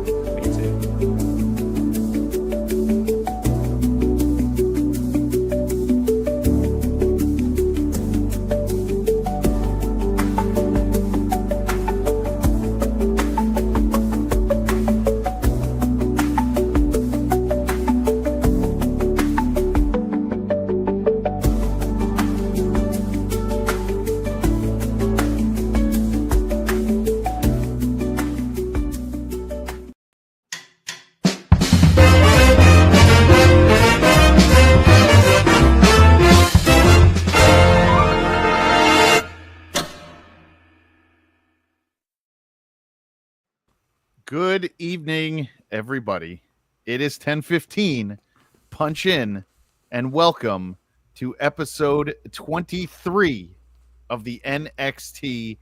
Me too. Good evening, everybody. It is 10:15. Punch in and welcome to episode 23 of the NXT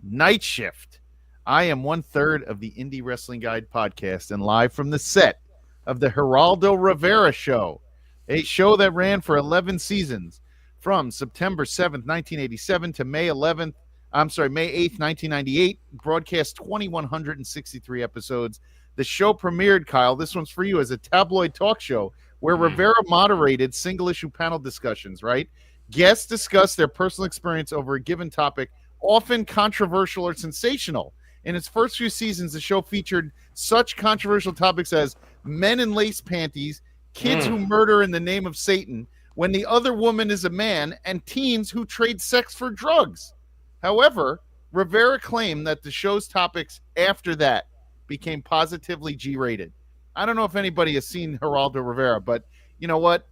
Night Shift. I am 1/3 of the Indie Wrestling Guide podcast and live from the set of the Geraldo Rivera Show, a show that ran for 11 seasons from September 7th, 1987 to May 8th, 1998, broadcast 2,163 episodes. The show premiered, Kyle, this one's for you, as a tabloid talk show where Rivera moderated single-issue panel discussions, right? Guests discussed their personal experience over a given topic, often controversial or sensational. In its first few seasons, the show featured such controversial topics as men in lace panties, kids who murder in the name of Satan, when the other woman is a man, and teens who trade sex for drugs. However, Rivera claimed that the show's topics after that became positively G-rated. I don't know if anybody has seen Geraldo Rivera, but you know what?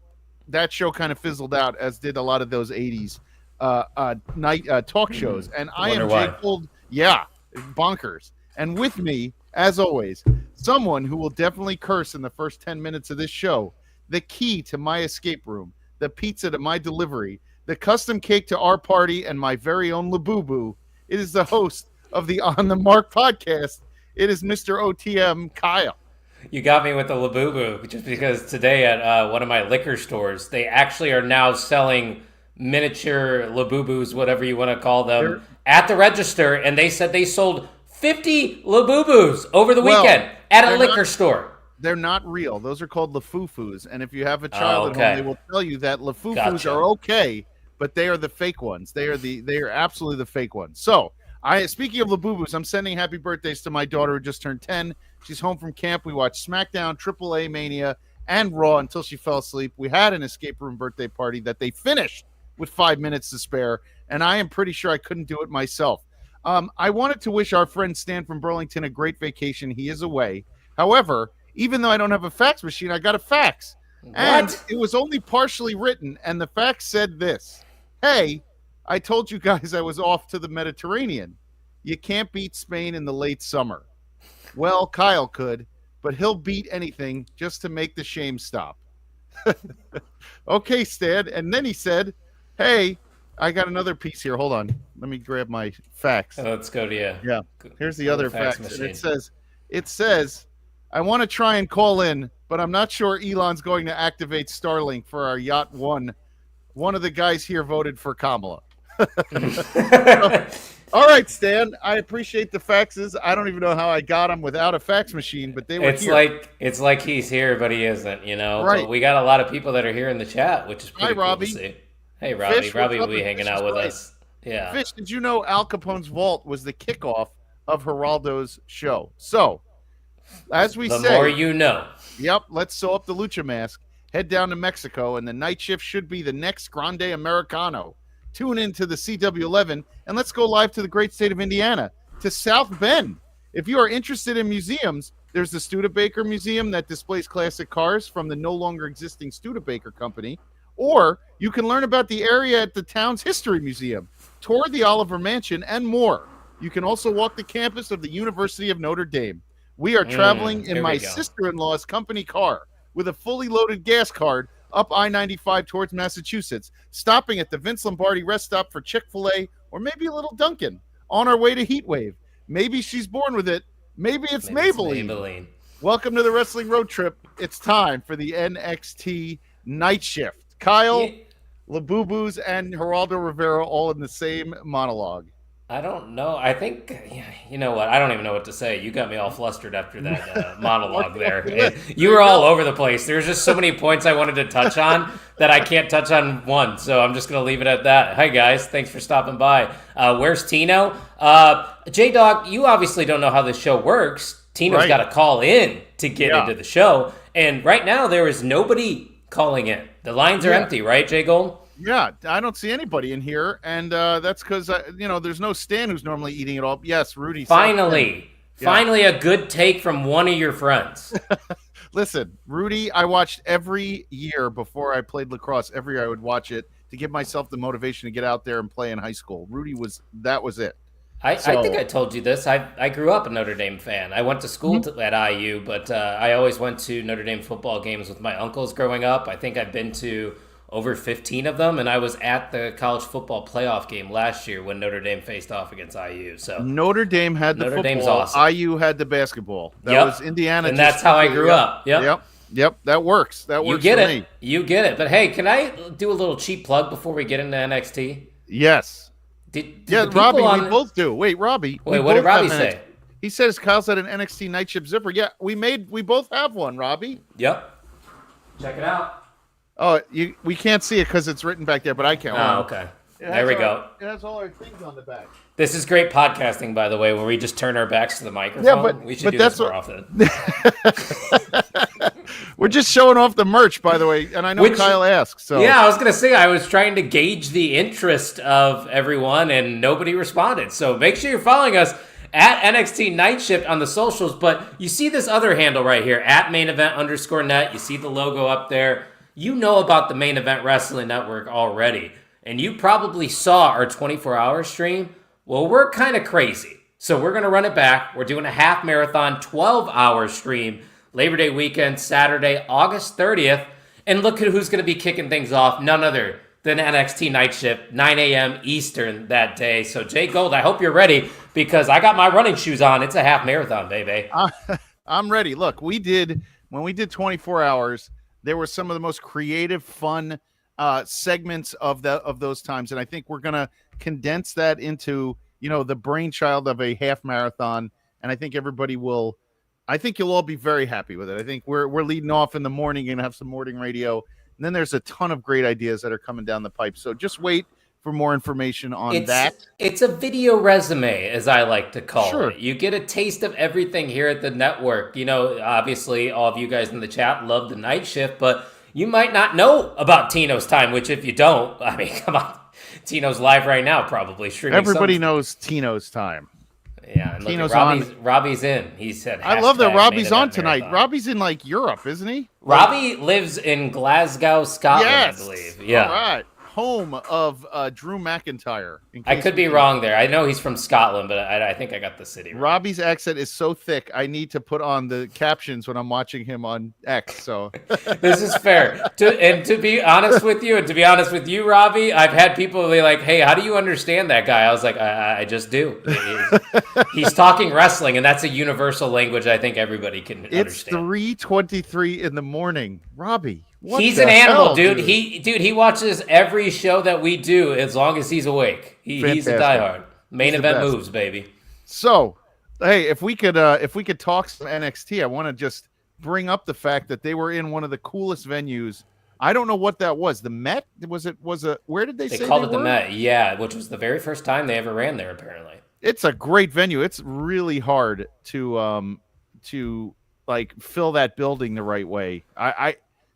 That show kind of fizzled out, as did a lot of those 80s night talk shows. And I am Jake Gold. Yeah, bonkers. And with me, as always, someone who will definitely curse in the first 10 minutes of this show, the key to my escape room, the pizza to my delivery, the custom cake to our party, and my very own Labubu. It is the host of the On the Mark podcast. It is Mr. OTM, Kyle. You got me with the Labubu, just because today at one of my liquor stores, they actually are now selling miniature Labubus, whatever you want to call them, at the register, and they said they sold 50 Labubus over the weekend at a liquor store. They're not real. Those are called Lafufus, and if you have a child at home, they will tell you that Lafufus are okay, but they are the fake ones. They are absolutely the fake ones. So, speaking of Labubus, I'm sending happy birthdays to my daughter who just turned 10. She's home from camp. We watched SmackDown, AAA Mania, and Raw until she fell asleep. We had an escape room birthday party that they finished with 5 minutes to spare, and I am pretty sure I couldn't do it myself. I wanted to wish our friend Stan from Burlington a great vacation. He is away. However, even though I don't have a fax machine, I got a fax. And it was only partially written, and the fax said this: hey, I told you guys I was off to the Mediterranean. You can't beat Spain in the late summer. Well, Kyle could, but he'll beat anything just to make the shame stop. Okay, Stan. And then he said, hey, I got another piece here. Hold on. Let me grab my fax. Let's go to you. Yeah. Here's the other fax. And it says, I want to try and call in, but I'm not sure Elon's going to activate Starlink for our Yacht 1. One of the guys here voted for Kamala. All right, Stan. I appreciate the faxes. I don't even know how I got them without a fax machine, but they were here. It's like he's here, but he isn't, you know? Right. But we got a lot of people that are here in the chat, which is pretty cool to see. Hey, Robbie. Fish, Robbie will be hanging out with us. Yeah. Fish, did you know Al Capone's Vault was the kickoff of Geraldo's show? So, as we say, the more you know. Yep, let's sew up the lucha mask, head down to Mexico, and the night shift should be the next Grande Americano. Tune in to the CW11, and let's go live to the great state of Indiana, to South Bend. If you are interested in museums, there's the Studebaker Museum that displays classic cars from the no longer existing Studebaker Company, or you can learn about the area at the town's History Museum, tour the Oliver Mansion, and more. You can also walk the campus of the University of Notre Dame. We are traveling in my sister-in-law's company car with a fully loaded gas card up I-95 towards Massachusetts, stopping at the Vince Lombardi rest stop for Chick-fil-A or maybe a little Dunkin', on our way to Heatwave. Maybe she's born with it. Maybe it's Maybelline. Welcome to the Wrestling Road Trip. It's time for the NXT Night Shift. Kyle, Labubus, and Geraldo Rivera all in the same monologue. I don't know. I think, you know what? I don't even know what to say. You got me all flustered after that monologue there. You were all over the place. There's just so many points I wanted to touch on that I can't touch on one. So I'm just going to leave it at that. Hi, guys. Thanks for stopping by. Where's Tino? J-Dog, you obviously don't know how this show works. Tino's got to call in to get into the show. And right now, there is nobody calling in. The lines are empty, right, Jay Gold? Yeah, I don't see anybody in here, and that's because there's no Stan who's normally eating it all. Yes, Rudy. Finally a good take from one of your friends. Listen, Rudy, I watched every year before I played lacrosse. Every year I would watch it to give myself the motivation to get out there and play in high school. Rudy was it. I think I told you this. I grew up a Notre Dame fan. I went to school at IU, but I always went to Notre Dame football games with my uncles growing up. I think I've been to over 15 of them, and I was at the college football playoff game last year when Notre Dame faced off against IU. So Notre Dame had the football, Dame's awesome. IU had the basketball. That was Indiana. And that's how I grew up. Yep. That works. You get it. You get it. But hey, can I do a little cheap plug before we get into NXT? Yes. Did Robbie, we both do. Wait, Robbie. Wait, what did Robbie say? He says Kyle's had an NXT night shift zipper. Yeah, we both have one, Robbie. Yep. Check it out. Oh, we can't see it because it's written back there, but I can. Oh, okay. There we go. It has all our things on the back. This is great podcasting, by the way, where we just turn our backs to the microphone. Yeah, we should do this more often. We're just showing off the merch, by the way, and I know Kyle asked. So yeah, I was gonna say I was trying to gauge the interest of everyone, and nobody responded. So make sure you're following us at NXT Night Shift on the socials. But you see this other handle right here at @mainevent_net. You see the logo up there. You know about the Main Event Wrestling Network already, and you probably saw our 24-hour stream. Well, we're kind of crazy, so we're going to run it back. We're doing a half marathon 12-hour stream, Labor Day weekend, Saturday, August 30th, and look at who's going to be kicking things off, none other than NXT Night Shift, 9 a.m. Eastern that day. So, Jay Gold, I hope you're ready, because I got my running shoes on. It's a half marathon, baby. I'm ready. Look, when we did 24 hours, there were some of the most creative, fun segments of those times, and I think we're gonna condense that into the brainchild of a half marathon. And I think everybody will. I think you'll all be very happy with it. I think we're leading off in the morning and have some morning radio, and then there's a ton of great ideas that are coming down the pipe. So just wait for more information on that. It's a video resume, as I like to call it. You get a taste of everything here at the network. Obviously, all of you guys in the chat love the night shift, but you might not know about Tino's time, which if you don't, I mean, come on. Tino's live right now, probably streaming. Everybody knows Tino's time. Yeah, and Tino's Robbie's in. He said, I love that Robbie's on tonight. Marathon. Robbie's in Europe, isn't he? Robbie lives in Glasgow, Scotland, I believe. Yeah. All right. Home of Drew McIntyre. I could be wrong there. I know he's from Scotland, but I think I got the city wrong. Robbie's accent is so thick, I need to put on the captions when I'm watching him on X. So this is fair. To be honest with you, Robbie, I've had people be like, "Hey, how do you understand that guy?" I was like, "I just do." He's talking wrestling, and that's a universal language I think everybody can understand. It's 3:23 in the morning, Robbie. He's an animal, dude. He watches every show that we do as long as he's awake. He's a diehard. Main event moves, baby. So, hey, if we could talk some NXT, I want to just bring up the fact that they were in one of the coolest venues. I don't know what that was. The Met? Where did they say they called it the Met? Yeah, which was the very first time they ever ran there, apparently. It's a great venue. It's really hard to fill that building the right way.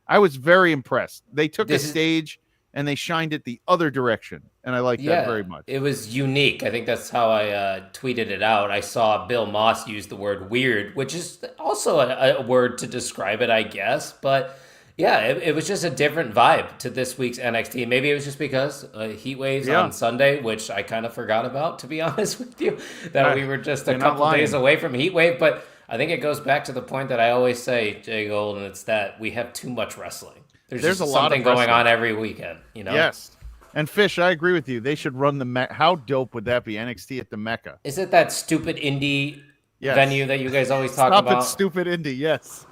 I was very impressed. They took a stage and they shined it the other direction, and I like that very much. It was unique. I think that's how I tweeted it out. I saw Bill Moss use the word weird, which is also a word to describe it, I guess. But yeah, it was just a different vibe to this week's NXT. Maybe it was just because Heatwave's on Sunday, which I kind of forgot about, to be honest with you, that we were just a couple days away from Heatwave. But I think it goes back to the point that I always say, Jay Gold, and it's that we have too much wrestling. There's a lot something going on every weekend, Yes. And Fish, I agree with you. They should run the Mecca. How dope would that be? NXT at the Mecca. Is it that stupid indie venue that you guys always talk about? Stop it, stupid indie, yes.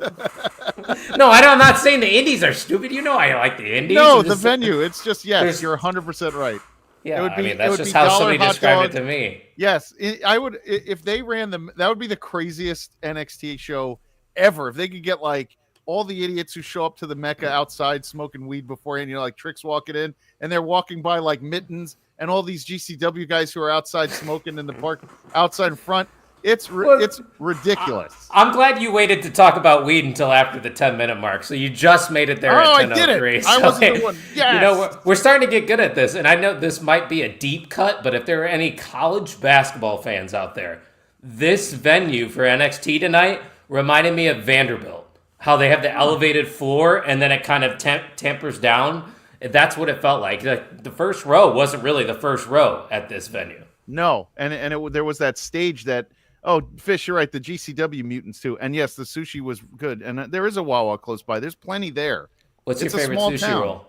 No, I'm not saying the indies are stupid. I like the indies. No, the venue. It's just, yes, you're 100% right. Yeah, I mean it that's would just be how dollar somebody hot described dogs. it to me. Yes, I would if they ran them. That would be the craziest NXT show ever. If they could get like all the idiots who show up to the Mecca outside smoking weed beforehand, like Tricks walking in, and they're walking by like Mittens and all these GCW guys who are outside smoking in the park outside in front. Well, It's ridiculous. I'm glad you waited to talk about weed until after the 10-minute mark. So you just made it there Oh, at I did it. 10:03. I So wasn't the one. Yes. we're starting to get good at this. And I know this might be a deep cut, but if there are any college basketball fans out there, this venue for NXT tonight reminded me of Vanderbilt. How they have the elevated floor and then it kind of tampers down. That's what it felt like. Like the first row wasn't really the first row at this venue. No, there was that stage that. Oh, Fish, you're right. The GCW mutants too, and yes, the sushi was good, and there is a Wawa close by. There's plenty there. What's It's your a favorite small sushi town. roll?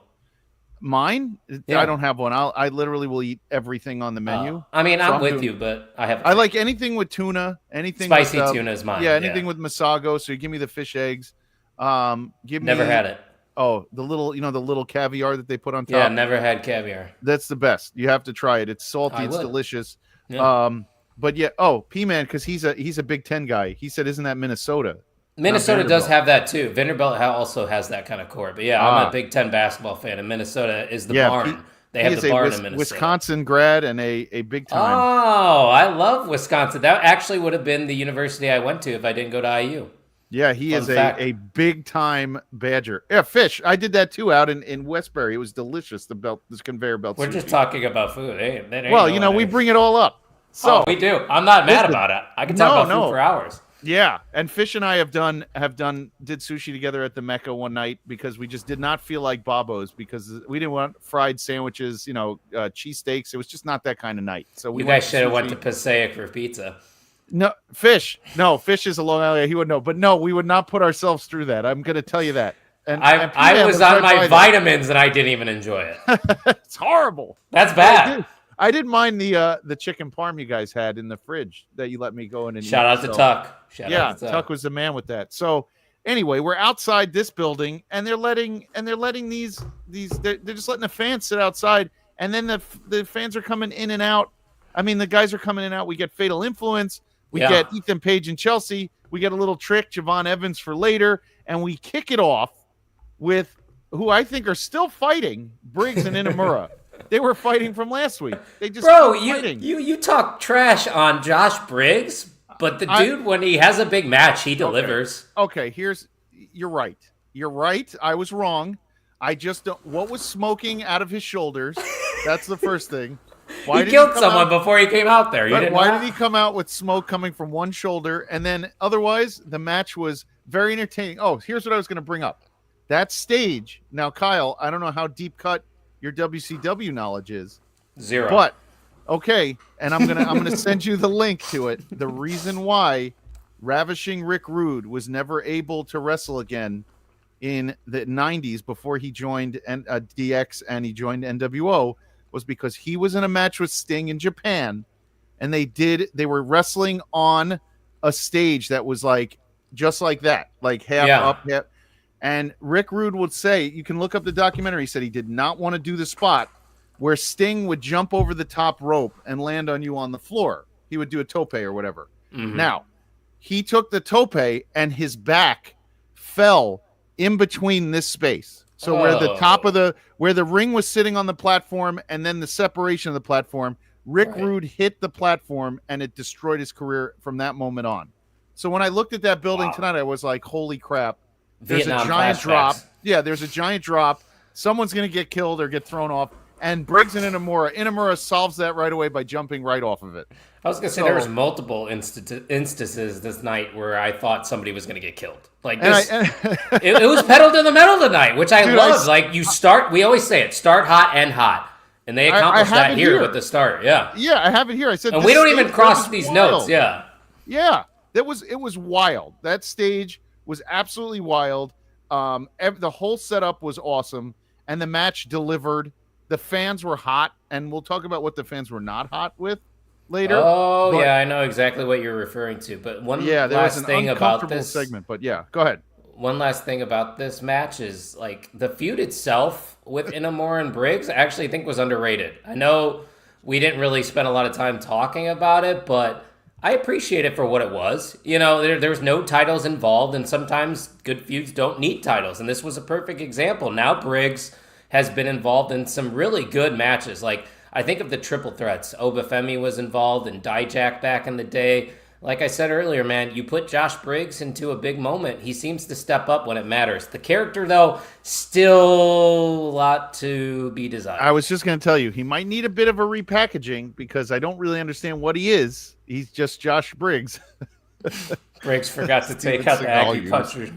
Mine? Yeah. I don't have one. I literally will eat everything on the menu. I mean, So I'm with you, but I have. I like anything with tuna. Anything Spicy with, tuna is mine. Yeah, anything with masago. So you give me the fish eggs. Never had it. Oh, the little caviar that they put on top. Yeah, never had caviar. That's the best. You have to try it. It's salty. I It's would. delicious. Yeah. But yeah. Oh, P-Man, because he's a Big Ten guy. He said, "Isn't that Minnesota?" Minnesota does have that too. Vanderbilt also has that kind of court. But yeah, I'm a Big Ten basketball fan, and Minnesota is the barn. They have the barn in Minnesota. Wisconsin grad and a big time. Oh, I love Wisconsin. That actually would have been the university I went to if I didn't go to IU. Yeah, he is a big time Badger. Yeah, Fish. I did that too out in Westbury. It was delicious. This conveyor belt. We're just talking about food. We bring it all up. So we do. I'm not mad about it. I can talk about food for hours. Yeah, and Fish and I did sushi together at the Mecca one night because we just did not feel like Babos because we didn't want fried sandwiches, cheesesteaks. It was just not that kind of night. So you guys should have went to Passaic for pizza. No, Fish is a Long Island. He would know, but no, we would not put ourselves through that. I'm going to tell you that. And I was on my vitamins and I didn't even enjoy it. It's horrible. That's bad. I didn't mind the chicken parm you guys had in the fridge that you let me go in and shout out to Tuck. Tuck was the man with that. So anyway, we're outside this building and they're letting these they're just letting the fans sit outside, and then the fans are coming in and out. I mean, the guys are coming in and out. We get Fatal Influence. We get Ethan Page and Chelsea. We get a little trick, Javon Evans for later, and we kick it off with who I think are still fighting, Briggs and Inamura. They were fighting from last week. They just you talk trash on Josh Briggs, but the dude, when he has a big match, he delivers. Okay, you're right. You're right. I was wrong. I just don't. What was smoking out of his shoulders? That's the first thing. He killed someone before he came out there. Why did he come out with smoke coming from one shoulder? And then otherwise, the match was very entertaining. Oh, here's what I was going to bring up. That stage. Now, Kyle, I don't know how deep cut your WCW knowledge is. 0. But okay, and I'm gonna send you the link to it. The reason why Ravishing Rick Rude was never able to wrestle again in the 90s before he joined DX and he joined NWO was because he was in a match with Sting in Japan, and they were wrestling on a stage that was like just like that, like half up, half. And Rick Rude would say, you can look up the documentary. He said he did not want to do the spot where Sting would jump over the top rope and land on you on the floor. He would do a tope or whatever. Mm-hmm. Now, he took the tope and his back fell in between this space. So where the top of where the ring was sitting on the platform and then the separation of the platform, Rick Rude hit the platform and it destroyed his career from that moment on. So when I looked at that building tonight, I was like, holy crap. There's a giant drop. Yeah, there's a giant drop. Someone's going to get killed or get thrown off. And Briggs and Inamura solves that right away by jumping right off of it. I was going to say there was multiple instances this night where I thought somebody was going to get killed. Like this, it was pedal to the metal tonight, which I love. Like we always say it, start hot, end hot. And they accomplished that here with the start. Yeah. Yeah, I have it here. I said, and we don't even cross these notes. Yeah. Yeah. It was wild. That stage was absolutely wild. The whole setup was awesome, and the match delivered. The fans were hot, and we'll talk about what the fans were not hot with later. Oh, yeah, I know exactly what you're referring to. But one last thing about this segment. But yeah, go ahead. one last thing about this match is like the feud itself with Inamura and Briggs, I actually think was underrated. I know we didn't really spend a lot of time talking about it, but I appreciate it for what it was. There's no titles involved, and sometimes good feuds don't need titles, and this was a perfect example. Now Briggs has been involved in some really good matches. Like, I think of the triple threats. Obafemi was involved in Dijak back in the day. Like I said earlier, man, you put Josh Briggs into a big moment, he seems to step up when it matters. The character, though, still a lot to be desired. I was just going to tell you, he might need a bit of a repackaging because I don't really understand what he is. He's just Josh Briggs. Briggs forgot to take out the acupuncture.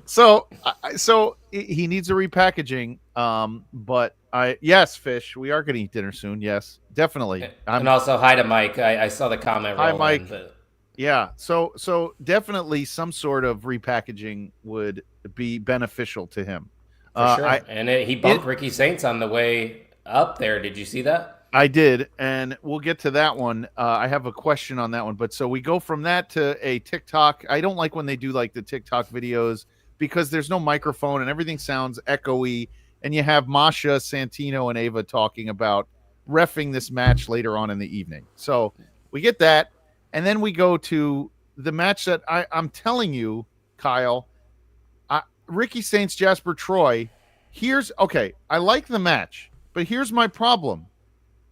So he needs a repackaging. But yes, Fish, we are going to eat dinner soon. Yes, definitely. And also hi to Mike. I saw the comment. Hi, Mike. Yeah. So definitely some sort of repackaging would be beneficial to him. For sure. He bumped Ricky Saints on the way up there. Did you see that? I did, and we'll get to that one. I have a question on that one. But so we go from that to a TikTok. I don't like when they do like the TikTok videos because there's no microphone and everything sounds echoey. And you have Masha, Santino, and Ava talking about reffing this match later on in the evening. So we get that. And then we go to the match that I'm telling you, Kyle, Ricky Saints, Jasper Troy. I like the match, but here's my problem.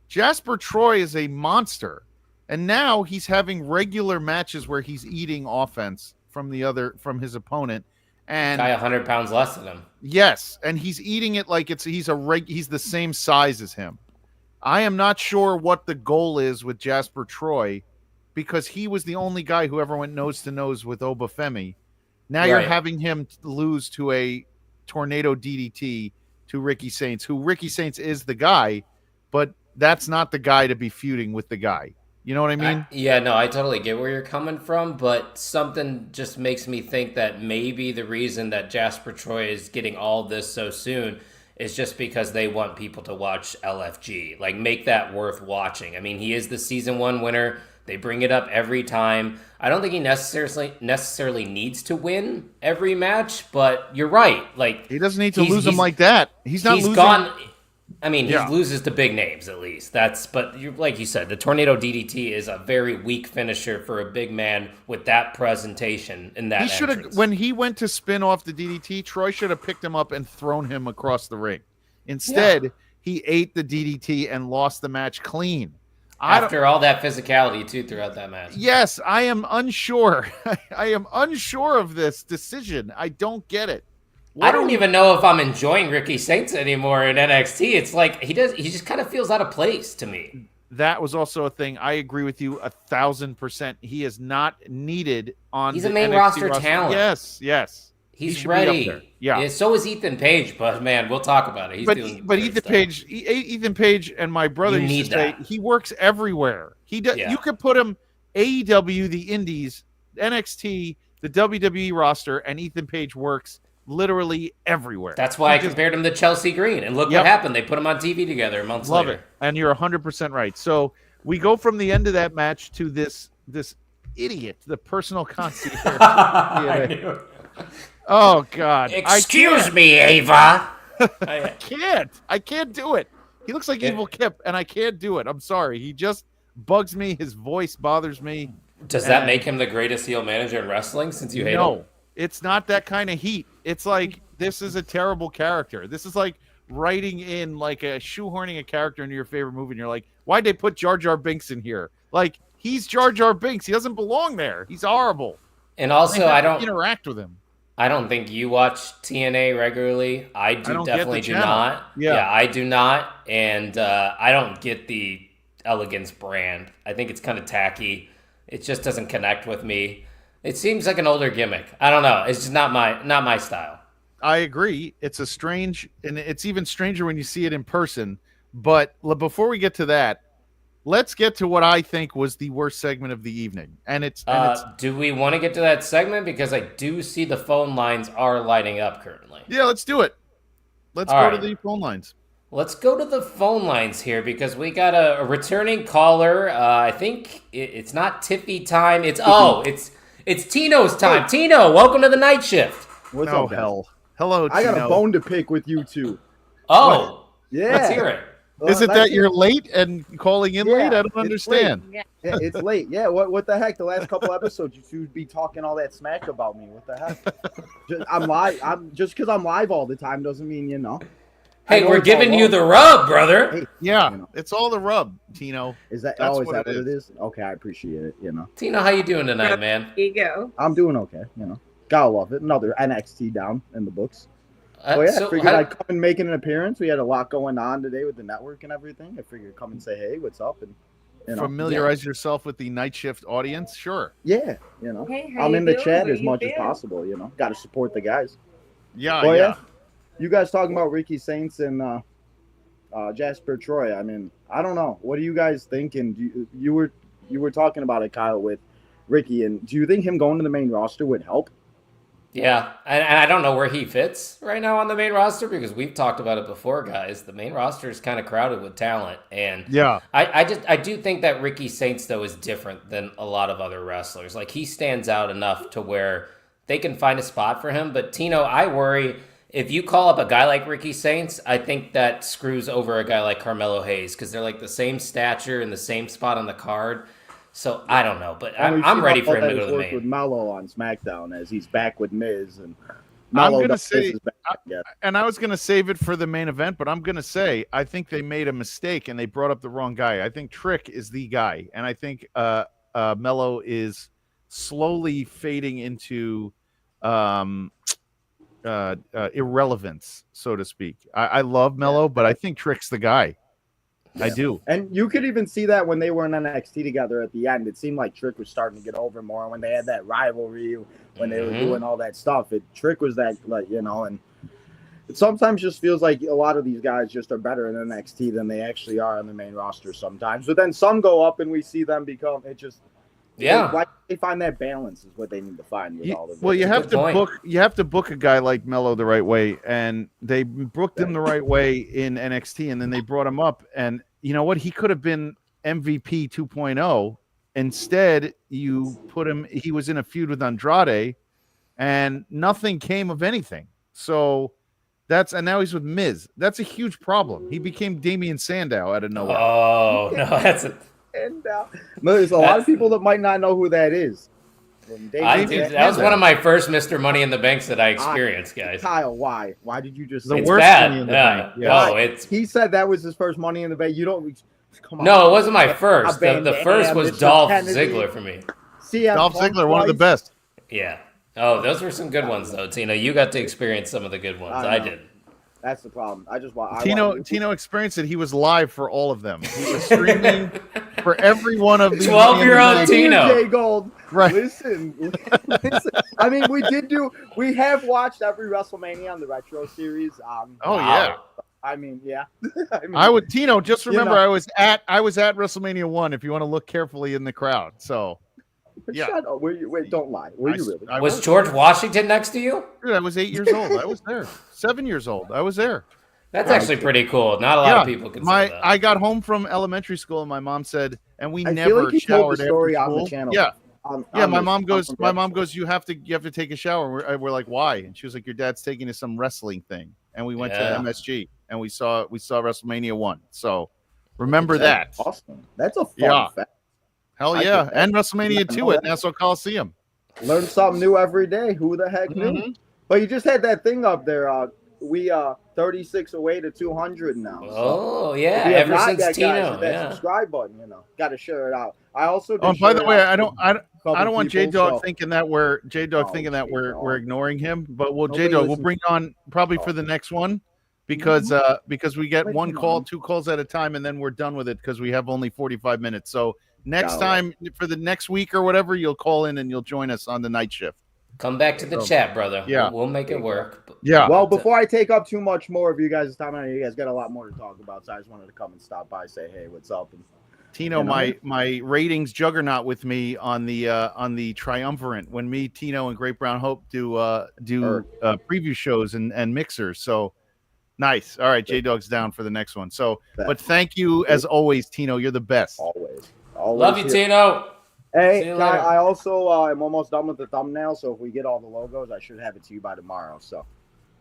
Jasper Troy is a monster, and now he's having regular matches where he's eating offense from his opponent, and guy 100 pounds less than him. Yes, and he's eating it like he's the same size as him. I am not sure what the goal is with Jasper Troy, because he was the only guy who ever went nose to nose with Obafemi. Now You're having him lose to a tornado DDT to Ricky Saints, who Ricky Saints is the guy, but that's not the guy to be feuding with the guy. You know what I mean? I totally get where you're coming from, but something just makes me think that maybe the reason that Jasper Troy is getting all this so soon is just because they want people to watch LFG. Like, make that worth watching. I mean, he is the season 1 winner. They bring it up every time. I don't think he necessarily needs to win every match, but you're right. Like, he doesn't need to lose them like that. He's not losing. He loses to big names at least. But like you said, the Tornado DDT is a very weak finisher for a big man with that presentation in that. He should have, when he went to spin off the DDT, Troy should have picked him up and thrown him across the ring. Instead, he ate the DDT and lost the match clean. After all that physicality too throughout that match. Yes, I am unsure. I am unsure of this decision. I don't get it. I don't even know if I'm enjoying Ricky Saints anymore in NXT. It's like he just kind of feels out of place to me. That was also a thing. I agree with you 1,000%. He is not needed on. He's a main roster talent. Yes. He's ready. Yeah. So is Ethan Page, but man, we'll talk about it. But Ethan Page, and my brother used to say he works everywhere. He does. Yeah. You could put him AEW, the Indies, NXT, the WWE roster, and Ethan Page works literally everywhere. That's why I compared him to Chelsea Green, and look what happened. They put him on TV together months later. Love it, and you're 100% right. So we go from the end of that match to this idiot, the personal concierge. Oh God! Excuse me, Ava. I can't do it. He looks like Evil Kip, and I can't do it. I'm sorry. He just bugs me. His voice bothers me. Does that make him the greatest heel manager in wrestling? Since you hate him? No, it's not that kind of heat. It's like, this is a terrible character. This is like writing in, like, shoehorning a character into your favorite movie, and you're like, why'd they put Jar Jar Binks in here? Like, he's Jar Jar Binks. He doesn't belong there. He's horrible. And also, I don't interact with him. I don't think you watch TNA regularly. I definitely do not. Yeah, I do not. And I don't get the Elegance brand. I think it's kind of tacky. It just doesn't connect with me. It seems like an older gimmick. I don't know. It's just not my style. I agree. It's a strange, and it's even stranger when you see it in person. But before we get to that, let's get to what I think was the worst segment of the evening. And do we want to get to that segment? Because I do see the phone lines are lighting up currently. Yeah, let's do it. Let's go to the phone lines. Let's go to the phone lines here because we got a returning caller. I think it's not Tiffy time. It's It's Tino's time. Hey. Tino, welcome to the night shift. What's up, hell? Hello, Tino. I got a bone to pick with you two. Oh, what? Yeah. Let's hear it. Is it that you're late and calling in late? I don't understand. Yeah, it's late. Yeah, what the heck? The last couple episodes, you two be talking all that smack about me. What the heck? I'm live. Just because I'm live all the time doesn't mean Hey, we're giving you the rub, brother. Hey, yeah, it's all the rub, Tino. Is that what it is? Okay, I appreciate it. Tino, how you doing tonight, man? Ego. I'm doing okay. Gotta love it. Another NXT down in the books. I figured I'd come and make an appearance. We had a lot going on today with the network and everything. I figured come and say, hey, what's up? And familiarize yourself with the night shift audience. Sure. Yeah, Hey, I'm in the chat as much as possible. Got to support the guys. Yeah. You guys talking about Ricky Saints and Jasper Troy? I mean, I don't know. What are you guys thinking? You were talking about it, Kyle, with Ricky, and do you think him going to the main roster would help? Yeah, and I don't know where he fits right now on the main roster because we've talked about it before, guys. The main roster is kind of crowded with talent, and I do think that Ricky Saints though is different than a lot of other wrestlers. Like he stands out enough to where they can find a spot for him. But Tino, I worry if you call up a guy like Ricky Saints, I think that screws over a guy like Carmelo Hayes because they're like the same stature and the same spot on the card. So I don't know, but I'm ready for him to go to the main. With Melo on SmackDown as he's back with Miz, and I'm gonna say, and I was gonna save it for the main event, but I'm gonna say I think they made a mistake and they brought up the wrong guy. I think Trick is the guy, and I think Melo is slowly fading into irrelevance, so to speak. I love Melo, but I think Trick's the guy. Yeah. I do. And you could even see that when they were in NXT together at the end. It seemed like Trick was starting to get over more when they had that rivalry, when they were doing all that stuff. Trick was that, and it sometimes just feels like a lot of these guys just are better in NXT than they actually are on the main roster sometimes. But then some go up and we see them become, why they find that balance is what they need to find with all of it. Well, you have to book a guy like Melo the right way, and they booked him the right way in NXT, and then they brought him up, and you know what? He could have been MVP 2.0. Instead, you put him. He was in a feud with Andrade, and nothing came of anything. So and now he's with Miz. That's a huge problem. He became Damian Sandow out of nowhere. Oh no, that's a. And there's a lot of people that might not know who that is. That was one of my first Mr. Money in the Banks that I experienced, guys. Kyle, why? Why did you just say it's worst bad. Money in the bank? Yeah. He said that was his first Money in the Bank. You don't come on. No, it wasn't my first. The first was Dolph Ziggler for me. Dolph Ziggler, one of the best. Yeah. Oh, those were some good ones though, Tino. You got to experience some of the good ones. I didn't. That's the problem. I just want Tino experienced it. He was live for all of them. He was streaming for every one of the 12-year-old Tino. Jay Gold. Right. Listen. I mean, we have watched every WrestleMania on the Retro series. Yeah. I mean, yeah. I would Tino, just remember I was at WrestleMania 1 if you want to look carefully in the crowd. So yeah. Shut up. Wait, don't lie. Were you really? Was George Washington next to you? Dude, I was 8 years old. I was there. 7 years old. I was there. That's actually pretty cool. Not a lot of people can say that. I got home from elementary school and my mom said, and we never feel like you showered told the story after school. on the channel. Yeah. My mom goes, you have to take a shower. We're like, why? And she was like, your dad's taking to some wrestling thing. And we went to MSG and we saw WrestleMania 1. So remember that. Awesome. That's a fun fact. Hell yeah. And WrestleMania 2 at Nassau Coliseum. Learn something new every day. Who the heck knew? Mm-hmm. But you just had that thing up there. We 36 away to 200 now. So yeah. Ever since Tino. That subscribe button, got to share it out. I also by the way, I don't want J-Dog thinking that we're we're ignoring him, but J-Dog we'll bring on probably for the next one because we get two calls at a time and then we're done with it because we have only 45 minutes. So next time for the next week or whatever, you'll call in and you'll join us on the night shift. Come back to the chat, brother. Yeah. We'll make it work. Yeah. Well, before I take up too much more of you guys' time, I know you guys got a lot more to talk about, so I just wanted to come and stop by, say, hey, what's up? And, Tino, my ratings juggernaut with me on the triumvirate when me, Tino, and Great Brown Hope do preview shows and mixers. So nice. All right, J-Dog's down for the next one. So, but thank you as always, Tino. You're the best. Always. Love you, Tino. Hey, See you later. I also am almost done with the thumbnail, so if we get all the logos, I should have it to you by tomorrow. So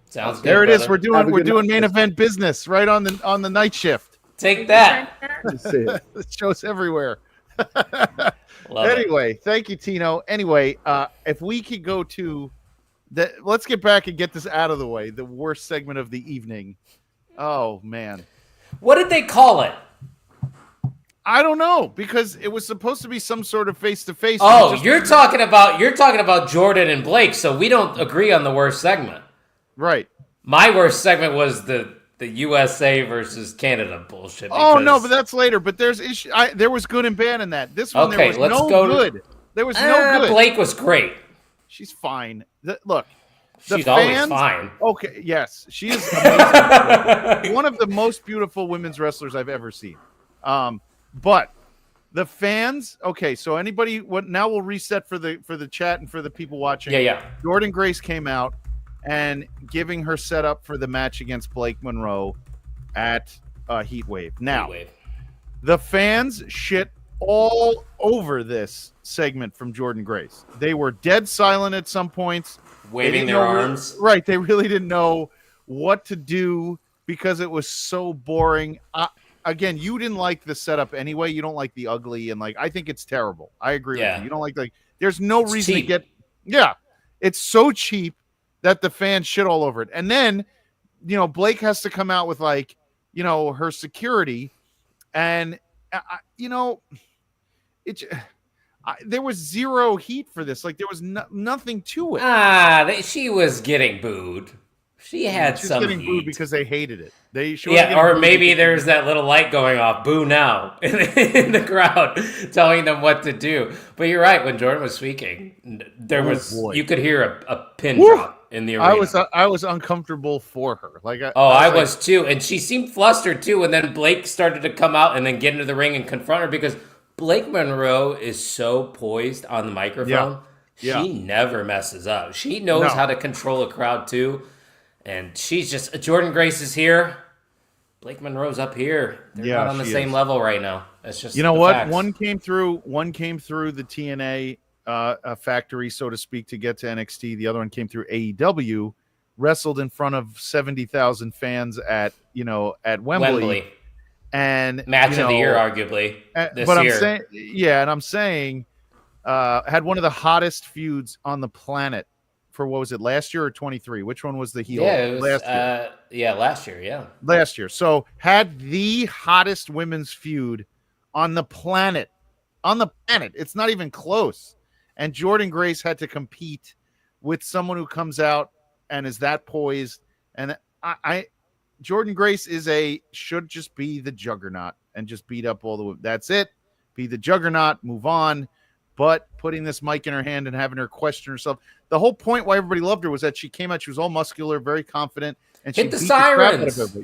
Sounds good. There it is. Brother. We're doing main event business right on the night shift. Take that. It shows everywhere. Love anyway, thank you, Tino. Anyway, if we could go to let's get back and get this out of the way. The worst segment of the evening. Oh man. What did they call it? I don't know, because it was supposed to be some sort of face-to-face. Oh, you're talking about Jordan and Blake, so we don't agree on the worst segment. Right. My worst segment was the USA versus Canada bullshit. Oh no, but that's later. But there's issue. There was good and bad in that. This one, there was no good. There was no good. Blake was great. She's fine. Look, she's always fine. Okay, yes, she is amazing. One of the most beautiful women's wrestlers I've ever seen. But the fans, okay, so anybody, now we'll reset for the chat and for the people watching. Yeah. Jordan Grace came out and giving her setup for the match against Blake Monroe at Heatwave. Now, the fans shit all over this segment from Jordan Grace. They were dead silent at some points. Waving their arms. Right, they really didn't know what to do because it was so boring. Again, you didn't like the setup anyway. You don't like the ugly, and I think it's terrible. I agree with you. You don't like there's no reason cheap. to get. Yeah, it's so cheap that the fans shit all over it. And then, Blake has to come out with her security, and there was zero heat for this. There was nothing to it. She was getting booed. She had some getting heat. booed because they hated it. Or maybe there's that little light going off. Boo now in the crowd, telling them what to do. But you're right. When Jordan was speaking, you could hear a pin drop in the arena. I was uncomfortable for her. I was too, and she seemed flustered too. And then Blake started to come out and then get into the ring and confront her because Blake Monroe is so poised on the microphone. Yeah. She never messes up. She knows how to control a crowd too. And she's just Jordan Grace is here. Blake Monroe's up here. They're not on the same level right now. It's just facts. One came through the TNA factory, so to speak, to get to NXT. The other one came through AEW, wrestled in front of 70,000 fans at Wembley. And match of the year, arguably. I'm saying had one of the hottest feuds on the planet. For what was it, last year or 23? Which one was the heel? Yeah, it was, last year. Yeah, last year. So had the hottest women's feud on the planet. It's not even close. And Jordan Grace had to compete with someone who comes out and is that poised. And Jordan Grace should just be the juggernaut and just beat up all the women. That's it. Be the juggernaut. Move on. But putting this mic in her hand and having her question herself, the whole point why everybody loved her was that she came out, she was all muscular, very confident, and she hit the sirens. And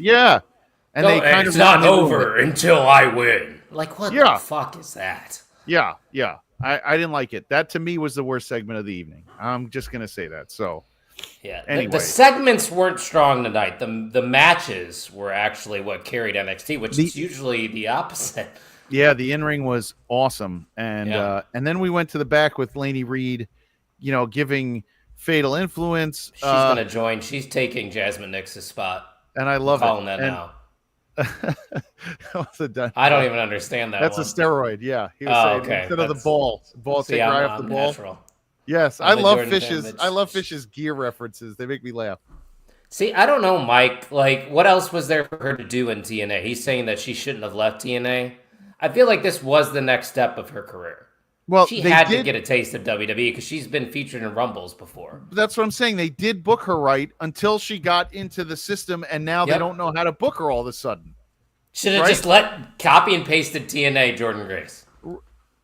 they kind it's not over until I win. What the fuck is that? Yeah. I didn't like it. That to me was the worst segment of the evening. I'm just gonna say that. So anyway. The segments weren't strong tonight. The matches were actually what carried NXT, which is usually the opposite. Yeah, the in-ring was awesome. And then we went to the back with Lainey Reed, giving Fatal Influence. She's going to join. She's taking Jasmine Nix's spot. And I love calling that now. I don't even understand that. That's a steroid, yeah. He was saying, okay. Instead of the ball take right off the ball. Natural. Yes, I love Fish's gear references. They make me laugh. See, I don't know, Mike. What else was there for her to do in TNA? He's saying that she shouldn't have left TNA. I feel like this was the next step of her career. Well, she had to get a taste of WWE because she's been featured in Rumbles before. That's what I'm saying. They did book her right until she got into the system, and now they don't know how to book her all of a sudden. Should have just copy and pasted TNA Jordan Grace.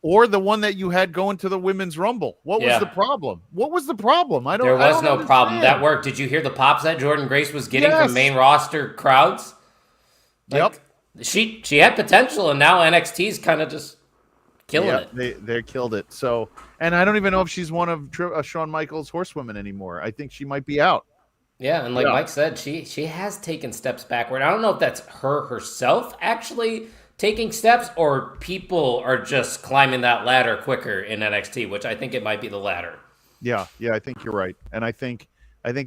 Or the one that you had going to the Women's Rumble. What was the problem? There was no problem. That worked. Did you hear the pops that Jordan Grace was getting from main roster crowds? She had potential, and now NXT's kind of just killing it. They killed it. So, and I don't even know if she's one of Shawn Michaels' horsewomen anymore. I think she might be out. Yeah, and Mike said, she has taken steps backward. I don't know if that's her herself actually taking steps, or people are just climbing that ladder quicker in NXT, which I think it might be the latter. Yeah, I think you're right, and I think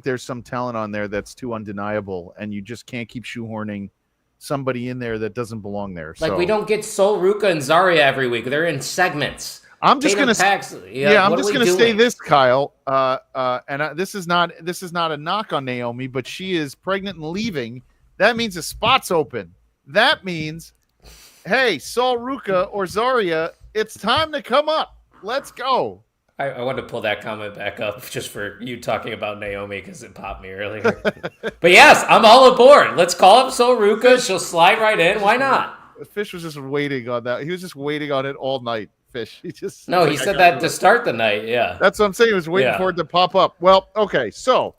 there's some talent on there that's too undeniable, and you just can't keep shoehorning somebody in there that doesn't belong there. Like, we don't get Sol Ruka and Zarya every week; they're in segments. I'm just gonna say this, Kyle. This is not a knock on Naomi, but she is pregnant and leaving. That means a spot's open. That means, hey, Sol Ruka or Zarya, it's time to come up. Let's go. I wanted to pull that comment back up just for you talking about Naomi because it popped me earlier. But yes, I'm all aboard. Let's call up Sol Ruka. She'll slide right in. Why not? Fish was just waiting on that. He was just waiting on it all night. Fish. He said that to start the night. Yeah, that's what I'm saying. He was waiting for it to pop up. Well, okay, so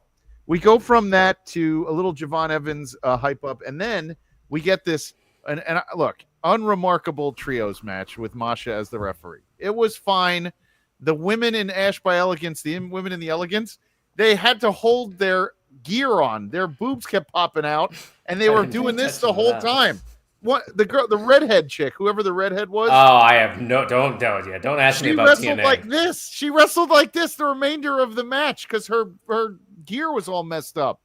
we go from that to a little Javon Evans hype up, and then we get this. And look, unremarkable trios match with Masha as the referee. It was fine. The women in Ash by Elegance, the women in the Elegance, they had to hold their gear on. Their boobs kept popping out, and they were doing this the whole time. What the redhead chick, whoever the redhead was? Oh, I have don't ask me about TNA. She wrestled like this. She wrestled like this the remainder of the match because her gear was all messed up.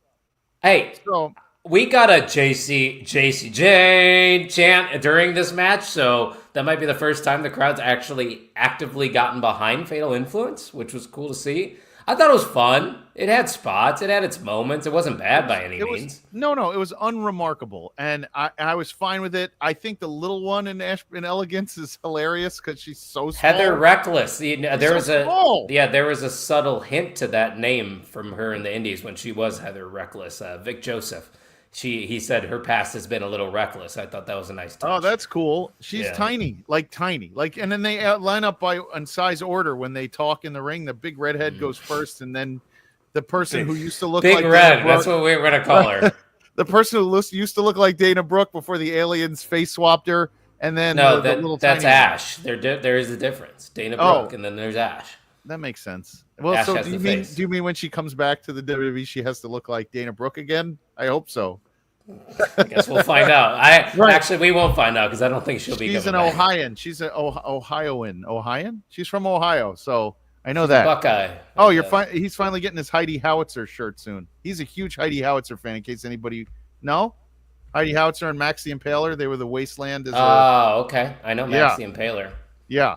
Hey, so we got a JC Jane chant during this match, so that might be the first time the crowd's actually actively gotten behind Fatal Influence, which was cool to see. I thought it was fun. It had spots. It had its moments. It wasn't bad by any means. No, it was unremarkable, and I was fine with it. I think the little one in Elegance is hilarious because she's so small. Heather Reckless. There was a subtle hint to that name from her in the Indies when she was Heather Reckless. Vic Joseph. He said her past has been a little reckless. I thought that was a nice touch. Oh, that's cool. She's tiny, and then they line up on size order when they talk in the ring. The big redhead goes first, and then the person who used to look Big like Red. Dana Brooke, that's what we're gonna call her. The person who used to look like Dana Brooke before the aliens face swapped her, and then that's Ash. There is a difference. Dana Brooke, and then there's Ash. That makes sense. Well, Ash so do you mean when she comes back to the WWE, she has to look like Dana Brooke again? I hope so. I guess we'll find out. Actually, we won't find out because I don't think she'll be. She's an back. Ohioan. She's an Ohioan. Ohioan? She's from Ohio, so I know that. Buckeye. Oh, he's finally getting his Heidi Howitzer shirt soon. He's a huge Heidi Howitzer fan. In case anybody know, Heidi Howitzer and Max the Impaler. They were the Wasteland. Okay. I know Max the Impaler. Yeah.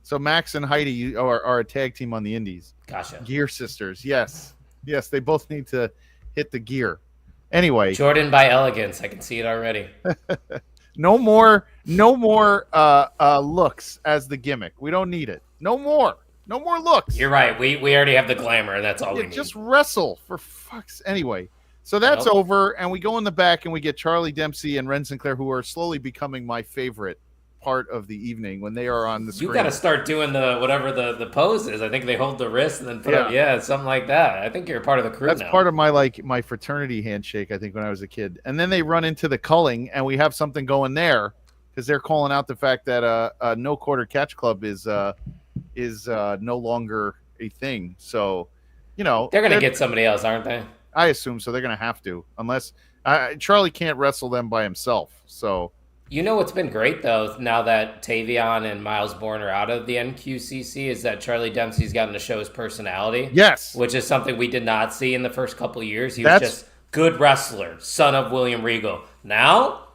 So Max and Heidi are a tag team on the Indies. Gotcha. Gear sisters. Yes. They both need to hit the gear. Anyway, Jordan by Elegance. I can see it already. No more looks as the gimmick. We don't need it. No more looks. You're right. We already have the glamour. That's all we need. Just wrestle for fuck's. Anyway, so that's over, and we go in the back and we get Charlie Dempsey and Ren Sinclair, who are slowly becoming my favorite part of the evening when they are on the screen. You got to start doing the pose is. I think they hold the wrist and then put up, something like that. I think you're a part of the crew. That's now. Part of my fraternity handshake. I think when I was a kid, and then they run into the culling, and we have something going there because they're calling out the fact that No Quarter Catch Club is no longer a thing. So, they're gonna get somebody else, aren't they? I assume so. They're gonna have to, unless Charlie can't wrestle them by himself. So. You know what's been great, though, now that Tavion and Miles Bourne are out of the NQCC, is that Charlie Dempsey's gotten to show his personality. Yes. Which is something we did not see in the first couple of years. He was just good wrestler, son of William Regal. Now,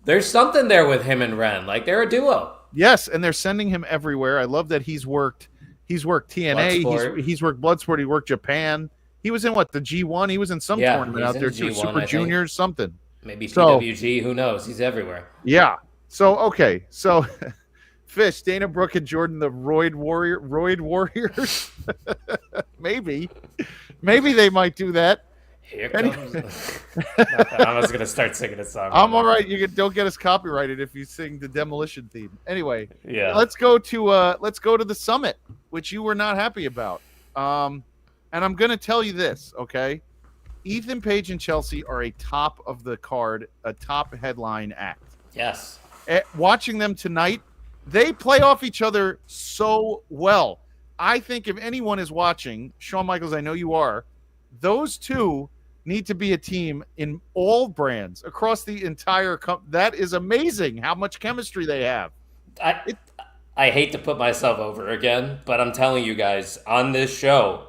there's something there with him and Ren. Like, they're a duo. Yes, and they're sending him everywhere. I love that he's worked TNA. He's worked Bloodsport. He worked Japan. He was in, the G1? He was in some tournament out there, too. G1, Super Juniors, something. Maybe PWG, who knows? He's everywhere. Yeah. So, okay. So, Fish, Dana Brooke and Jordan, the Roid Warriors. Maybe they might do that. Here comes. I was going to start singing a song. I'm all right. Don't get us copyrighted if you sing the Demolition theme. Anyway, let's go to the Summit, which you were not happy about. And I'm going to tell you this, okay? Ethan Page and Chelsea are a top of the card, a top headline act. Yes. Watching them tonight, they play off each other so well. I think if anyone is watching, Shawn Michaels, I know you are, those two need to be a team in all brands across the entire company. That is amazing how much chemistry they have. I hate to put myself over again, but I'm telling you guys, on this show,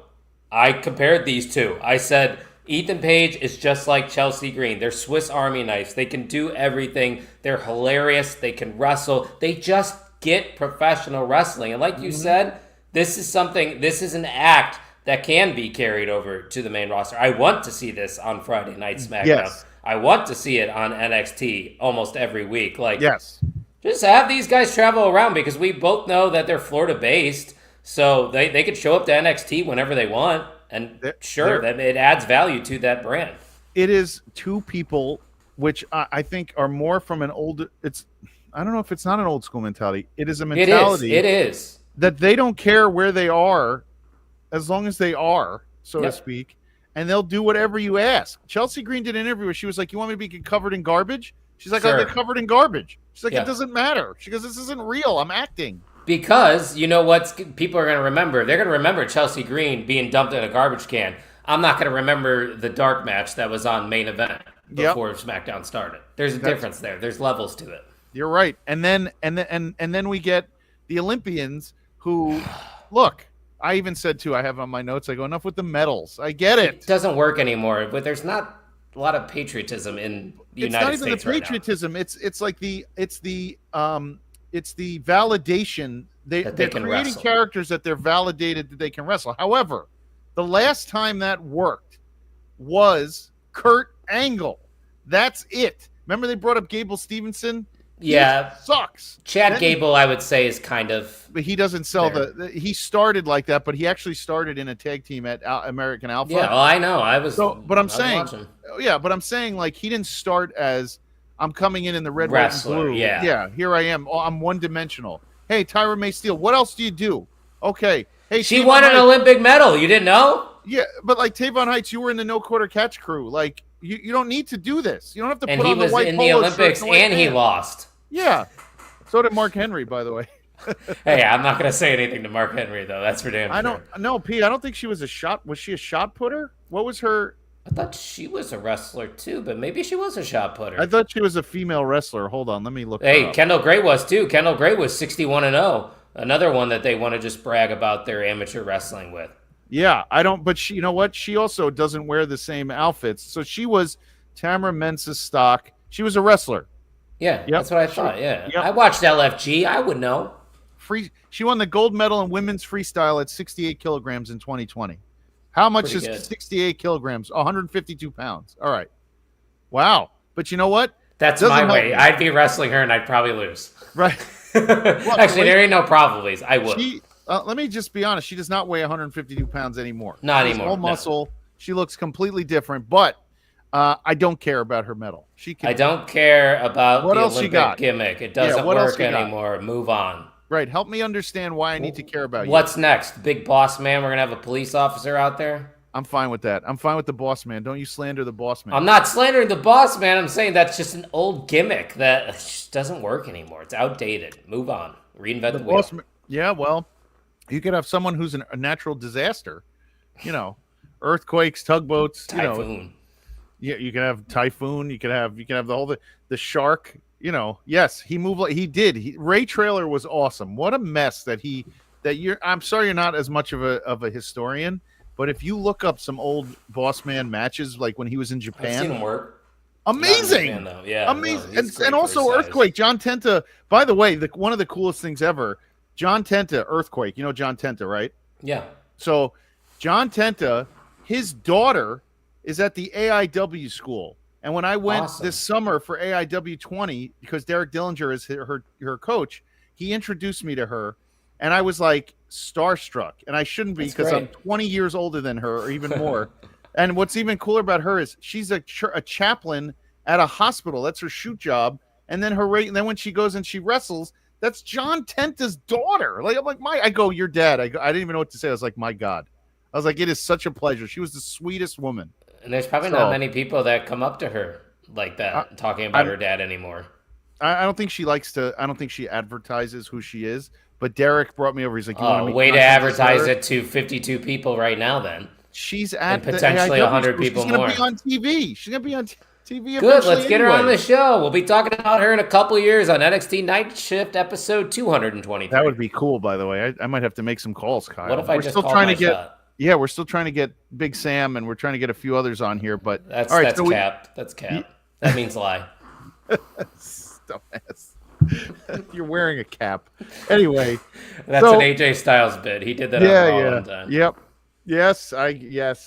I compared these two. I said Ethan Page is just like Chelsea Green. They're Swiss Army knives. They can do everything. They're hilarious. They can wrestle. They just get professional wrestling. And like you said, this is an act that can be carried over to the main roster. I want to see this on Friday Night SmackDown. Yes. I want to see it on NXT almost every week. Yes. Just have these guys travel around, because we both know that they're Florida based, so they could show up to NXT whenever they want, and that it adds value to that brand. It is two people which I think are more from an old. I don't know if it's not an old school mentality. It is a mentality. It is that they don't care where they are, as long as they are, so to speak, and they'll do whatever you ask. Chelsea Green did an interview where she was like, "You want me to be covered in garbage?" She's like, "I'll get covered in garbage." She's like, "It doesn't matter." She goes, "This isn't real. I'm acting." Because you know what people are going to remember? They're going to remember Chelsea Green being dumped in a garbage can. I'm not going to remember the dark match that was on main event before SmackDown started. There's a difference there. There's levels to it. You're right. And then we get the Olympians who, look, I even said too, I have on my notes, I go, enough with the medals. I get it. It doesn't work anymore, but there's not a lot of patriotism in the United States right now. It's not even the patriotism. It's the validation. They're creating wrestle. Characters that they're validated that they can wrestle. However, the last time that worked was Kurt Angle. That's it. Remember they brought up Gable Stevenson? Yeah. He sucks. Chad Gable, I would say, is kind of... But he doesn't sell he started like that, but he actually started in a tag team at American Alpha. Yeah, well, I know. But I'm saying, like, he didn't start as, I'm coming in the red, wrestler, white, and blue. Yeah, here I am. Oh, I'm one-dimensional. Hey, Tyra May Steele, what else do you do? Okay. Hey, she won an Olympic medal. You didn't know? Yeah, but like Tavon Heights, you were in the no quarter catch crew. Like, you don't need to do this. You don't have to put on the white polo shirt. And he was in the Olympics and he lost. Yeah. So did Mark Henry, by the way. Hey, I'm not going to say anything to Mark Henry, though. That's for damn sure. I don't think she was a shot. Was she a shot putter? What was her? I thought she was a wrestler, too, but maybe she was a shot putter. I thought she was a female wrestler. Hold on. Let me look. Hey, Kendall Gray was, too. Kendall Gray was 61-0. Another one that they want to just brag about their amateur wrestling with. Yeah, I don't. But you know what? She also doesn't wear the same outfits. So she was Tamara Mensah's stock. She was a wrestler. Yeah, that's what I thought. Yeah, I watched LFG. I would know. She won the gold medal in women's freestyle at 68 kilograms in 2020. How much is 68 kilograms? 152 pounds. All right. Wow. But you know what? That's my way. I'd be wrestling her and I'd probably lose. Right. Well, actually, there ain't no probablys. I would. Let me just be honest. She does not weigh 152 pounds anymore. Not anymore. All muscle. No. She looks completely different. But I don't care about her medal. I don't care about the Olympic gimmick. It doesn't work anymore. Move on. Right. Help me understand why I need to care about you. What's next? Big boss man? We're going to have a police officer out there? I'm fine with that. I'm fine with the boss man. Don't you slander the boss man. I'm not slandering the boss man. I'm saying that's just an old gimmick that just doesn't work anymore. It's outdated. Move on. Reinvent the wheel. Yeah, well, you could have someone who's a natural disaster. You know, earthquakes, tugboats. Typhoon. Yeah, you can have typhoon. You can have the shark. You know, yes, he moved like he did. Ray Traylor was awesome. What a mess I'm sorry you're not as much of a historian, but if you look up some old boss man matches, like when he was in Japan, I've seen him work. Amazing, Japan, yeah, amazing, and also Earthquake. John Tenta. By the way, one of the coolest things ever. John Tenta, Earthquake. You know John Tenta, right? Yeah. So John Tenta, his daughter is at the AIW school. And when I went this summer for AIW 20, because Derek Dillinger is her coach, he introduced me to her, and I was like starstruck. And I shouldn't be because I'm 20 years older than her, or even more. And what's even cooler about her is she's a chaplain at a hospital. That's her shoot job. And then and then when she goes and she wrestles, that's John Tenta's daughter. Like I'm like I go, your dad. I didn't even know what to say. I was like, my God. I was like, it is such a pleasure. She was the sweetest woman. And there's probably not many people that come up to her like that, talking about her dad anymore. I don't think she likes to. I don't think she advertises who she is. But Derek brought me over. He's like, "You want to meet?" Way to advertise it to 52 people right now, then. She's at and potentially 100 people She's more. She's going to be on TV. She's going to be on TV. Good. Let's get her on the show. We'll be talking about her in a couple years on NXT Night Shift episode 223. That would be cool, by the way. I might have to make some calls, Kyle. What if I just called my shot? Yeah, we're still trying to get Big Sam, and we're trying to get a few others on here. But that's all right, cap. That's cap. That means lie. Dumbass. You're wearing a cap. Anyway, that's an AJ Styles bit. He did that on Raw one time. Yep. Yes.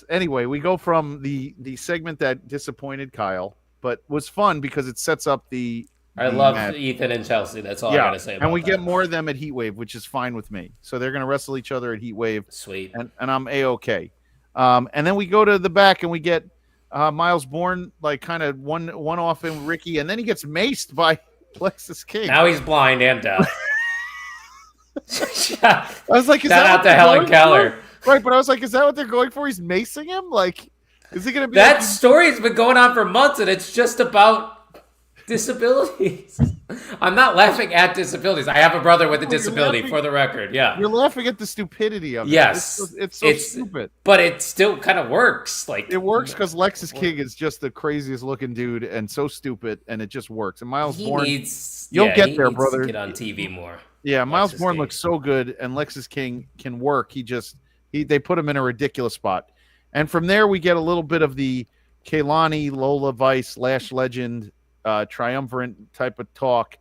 Anyway, we go from the segment that disappointed Kyle, but was fun because it sets up I love match. Ethan and Chelsea. That's all I gotta say about and we that. get more of them at Heatwave, which is fine with me. So they're gonna wrestle each other at Heatwave. Sweet. And I'm A-okay. And then we go to the back and we get Miles Bourne like kind of one off in Ricky, and then he gets maced by Lexus King. Now he's blind and deaf. I was like, is shout that out to Helen Keller. Right, but I was like, is that what they're going for? He's macing him? Like, is he going to be that story's been going on for months, and it's just about disabilities. I'm not laughing at disabilities. I have a brother with a disability, for the record. Yeah, you're laughing at the stupidity of it. Yes, it's so stupid, but it still kind of works. Like it works because Lexus King is just the craziest looking dude and so stupid, and it just works. And Miles Bourne, you'll get there, brother. Get on TV more. Yeah, Miles Bourne looks so good, and Lexus King can work. They put him in a ridiculous spot. And from there, we get a little bit of the Kaylani, Lola Vice, Lash Legend, triumvirate type of talk.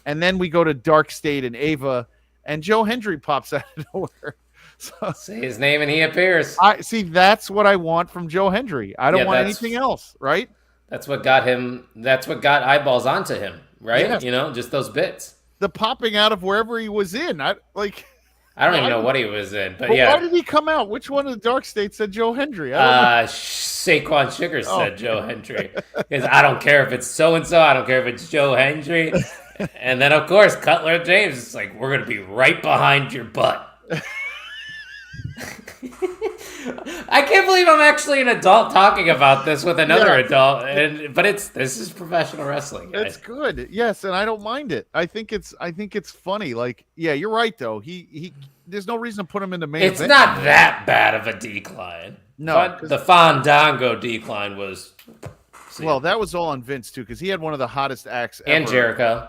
And then we go to Dark State and Ava, and Joe Hendry pops out of nowhere. So, say his name and he appears. That's what I want from Joe Hendry. I don't want anything else, right? That's what got him. That's what got eyeballs onto him, right? Yes. Just those bits. The popping out of wherever he was in. I don't even know what he was in, but why did he come out? Which one of the Dark States said Joe Hendry? Saquon Sugar said Joe Hendry. Because I don't care if it's so-and-so. I don't care if it's Joe Hendry. And then, of course, Cutler James is like, we're going to be right behind your butt. I can't believe I'm actually an adult talking about this with another adult, but this is professional wrestling. Guys. It's good, yes, and I don't mind it. I think it's funny. Like, yeah, you're right though. He there's no reason to put him in the main. It's not that bad of a decline. No, the Fandango decline was. Well, that was all on Vince too, because he had one of the hottest acts ever. And Jericho.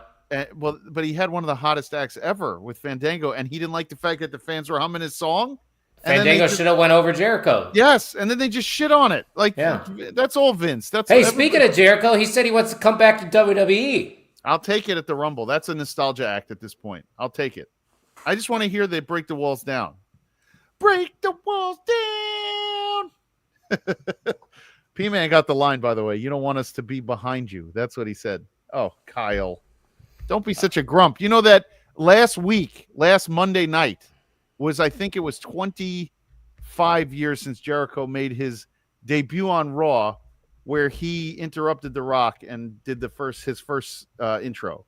But he had one of the hottest acts ever with Fandango, and he didn't like the fact that the fans were humming his song. Fandango should have went over Jericho. Yes, and then they just shit on it. Like, that's all Vince. Speaking of Jericho, he said he wants to come back to WWE. I'll take it at the Rumble. That's a nostalgia act at this point. I'll take it. I just want to hear they break the walls down. Break the walls down. P-Man got the line, by the way. You don't want us to be behind you. That's what he said. Oh, Kyle. Don't be such a grump. You know that last Monday night, I think it was 25 years since Jericho made his debut on Raw, where he interrupted The Rock and did his first intro.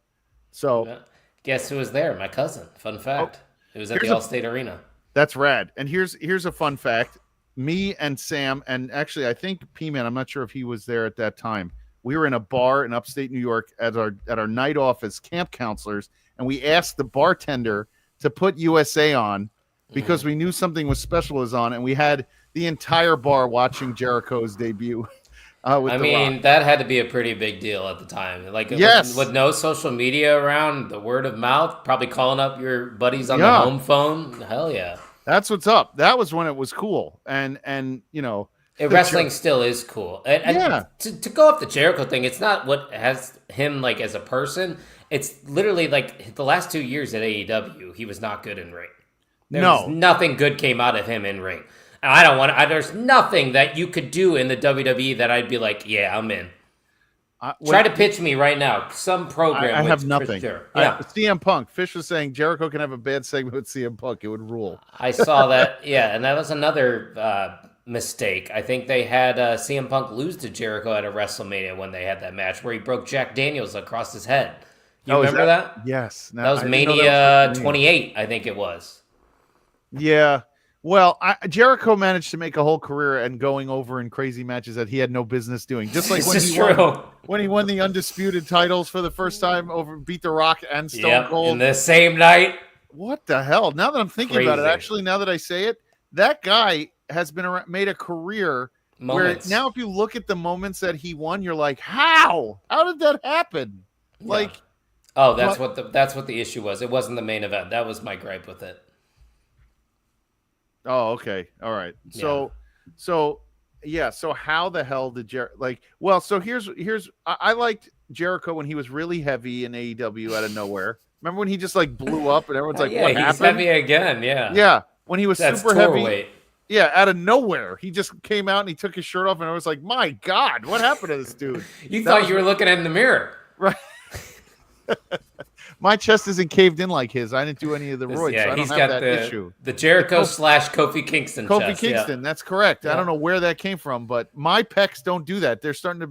So, guess who was there? My cousin. Fun fact. It was at the Allstate Arena. That's rad. And here's a fun fact. Me and Sam, and actually I think P-Man, I'm not sure if he was there at that time. We were in a bar in upstate New York at our night off as camp counselors, and we asked the bartender to put USA on because we knew something was special was on, and we had the entire bar watching Jericho's debut. That had to be a pretty big deal at the time. Like, with no social media around, the word of mouth, probably calling up your buddies on the home phone. Hell yeah. That's what's up. That was when it was cool. And wrestling still is cool. And to go off the Jericho thing, it's not what has him like as a person. It's literally like the last 2 years at AEW, he was not good in ring. Nothing good came out of him in ring. And there's nothing that you could do in the WWE that I'd be like, yeah, I'm in. Try to pitch me right now. Some program. I have nothing. Sure. Yeah. CM Punk. Fish was saying Jericho can have a bad segment with CM Punk. It would rule. I saw that. Yeah. And that was another mistake. I think they had CM Punk lose to Jericho at a WrestleMania when they had that match where he broke Jack Daniels across his head. You remember that? Yes. That was Mania 28, I think it was. Yeah. Well, Jericho managed to make a whole career and going over in crazy matches that he had no business doing. Just like when he won the undisputed titles for the first time beat The Rock and Stone Cold. In the same night. What the hell? Now that I'm thinking about it, actually, now that I say it, that guy has been made a career Moments. where now if you look at the moments that he won, you're like, how did that happen? Yeah. Like, oh, that's what the issue was. It wasn't the main event. That was my gripe with it. Oh, okay. All right. So how the hell did so I liked Jericho when he was really heavy in AEW out of nowhere. Remember when he just like blew up and everyone's like, what happened? He's heavy again. Yeah. Yeah. When he was That's super tour heavy. weight. Yeah, out of nowhere. He just came out and he took his shirt off and I was like, my God, what happened to this dude? You thought you were looking in the mirror. Right. My chest isn't caved in like his. I didn't do any of the roids, so I don't have that issue. The Jericho / Kofi Kingston Kofi chest, Kingston, that's correct. Yeah. I don't know where that came from, but my pecs don't do that. They're starting to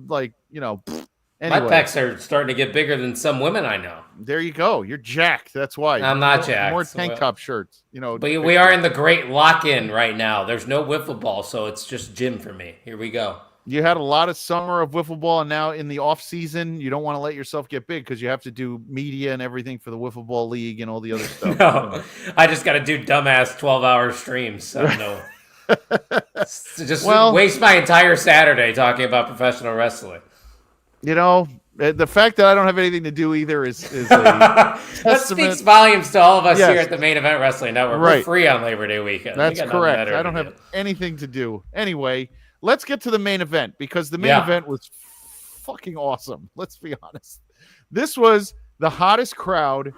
anyway. My pecs are starting to get bigger than some women I know. There you go. You're jacked. That's why. I'm not jacked. More tank top shirts, But we are in the great lock-in right now. There's no wiffle ball, so it's just gym for me. Here we go. You had a lot of summer of wiffle ball, and now in the off season, you don't want to let yourself get big because you have to do media and everything for the wiffle ball league and all the other stuff. No, I just got to do dumbass 12-hour streams. So waste my entire Saturday talking about professional wrestling. The fact that I don't have anything to do either is a that speaks volumes to all of us here at the Main Event Wrestling Network. Right. We're free on Labor Day weekend. That's correct. I don't have anything to do. Anyway, let's get to the main event because the main event was fucking awesome. Let's be honest. This was the hottest crowd.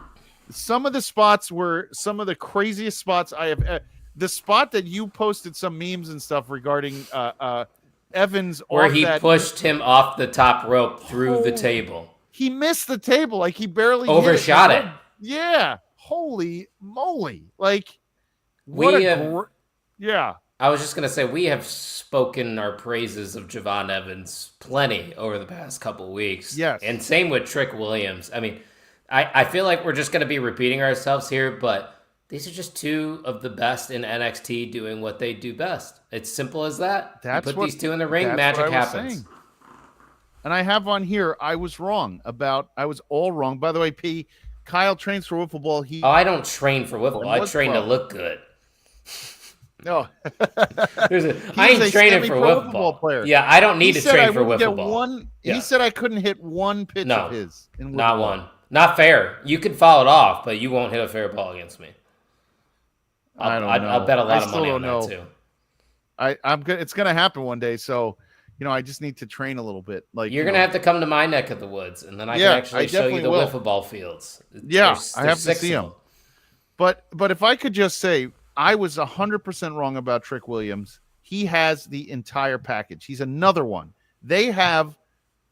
Some of the spots were some of the craziest spots I have. The spot that you posted some memes and stuff regarding Evans, where he pushed him off the top rope through the table. He missed the table, like he barely overshot it. Yeah, holy moly! Like yeah. I was just gonna say we have spoken our praises of Javon Evans plenty over the past couple of weeks. Yes, and same with Trick Williams. I mean, I feel like we're just gonna be repeating ourselves here, but these are just two of the best in NXT doing what they do best. It's simple as that. These two in the ring, magic happens. Saying. And I have on here, I was all wrong. By the way, P, Kyle trains for wiffle ball. I don't train for wiffle ball. I train to look good. No. I ain't training for wiffle ball player. Yeah, I don't need to train for wiffle ball. He said I couldn't hit one pitch of his. Not one. Not fair. You could foul it off, but you won't hit a fair ball against me. I don't know. I'll bet a lot of money on that too. I'm good. It's gonna happen one day. So, I just need to train a little bit. Like you're gonna have to come to my neck of the woods, and then I can actually show you the wiffle ball fields. There's I have to see them. But if I could just say, I was 100% wrong about Trick Williams. He has the entire package. He's another one. They have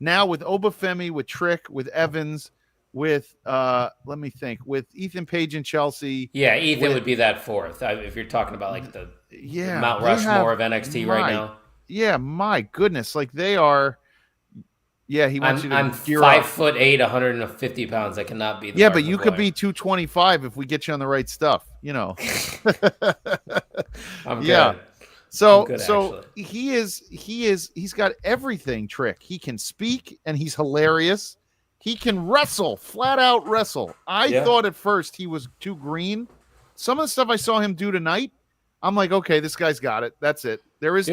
now with Obafemi, with Trick, with Evans, with let me think, with Ethan Page and Chelsea. Yeah, Ethan would be that fourth. If you're talking about like the Mount Rushmore of NXT right now. Yeah, my goodness, like they are. Yeah, he wants you to. I'm 5'8", 150 pounds. I cannot be. Yeah, but you could be 225 if we get you on the right stuff. I'm good. Yeah. So he's got everything. Trick. He can speak and he's hilarious. He can wrestle, flat out wrestle. I thought at first he was too green. Some of the stuff I saw him do tonight, I'm like, okay, this guy's got it. That's it. There's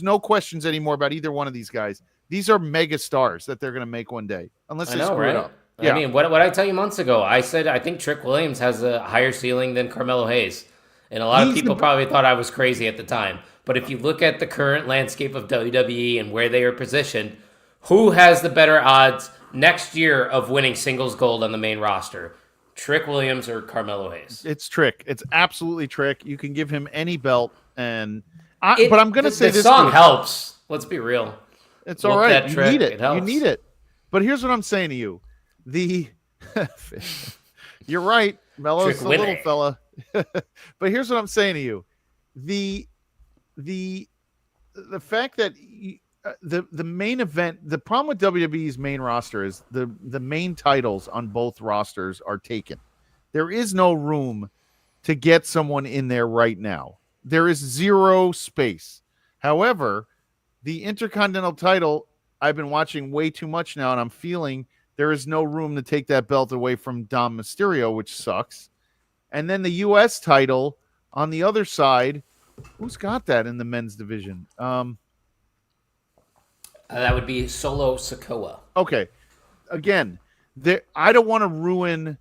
no questions anymore about either one of these guys. These are mega stars that they're going to make one day, unless they screw it up. Yeah. I mean, what I tell you months ago? I said I think Trick Williams has a higher ceiling than Carmelo Hayes, and a lot of people probably thought I was crazy at the time. But if you look at the current landscape of WWE and where they are positioned, who has the better odds next year of winning singles gold on the main roster? Trick Williams or Carmelo Hayes? It's Trick. It's absolutely Trick. You can give him any belt, but I'm going to say this song helps. Let's be real. It's all right. You need it. You need it. But here's what I'm saying to you. You're right. Melo's a little fella. But here's what I'm saying to you. The fact that the main event, the problem with WWE's main roster is the main titles on both rosters are taken. There is no room to get someone in there right now. There is zero space. However, the Intercontinental title, I've been watching way too much now, and I'm feeling there is no room to take that belt away from Dom Mysterio, which sucks. And then the U.S. title on the other side, Who's got that in the men's division? That would be Solo Sikoa. Okay. Again, I don't want to ruin.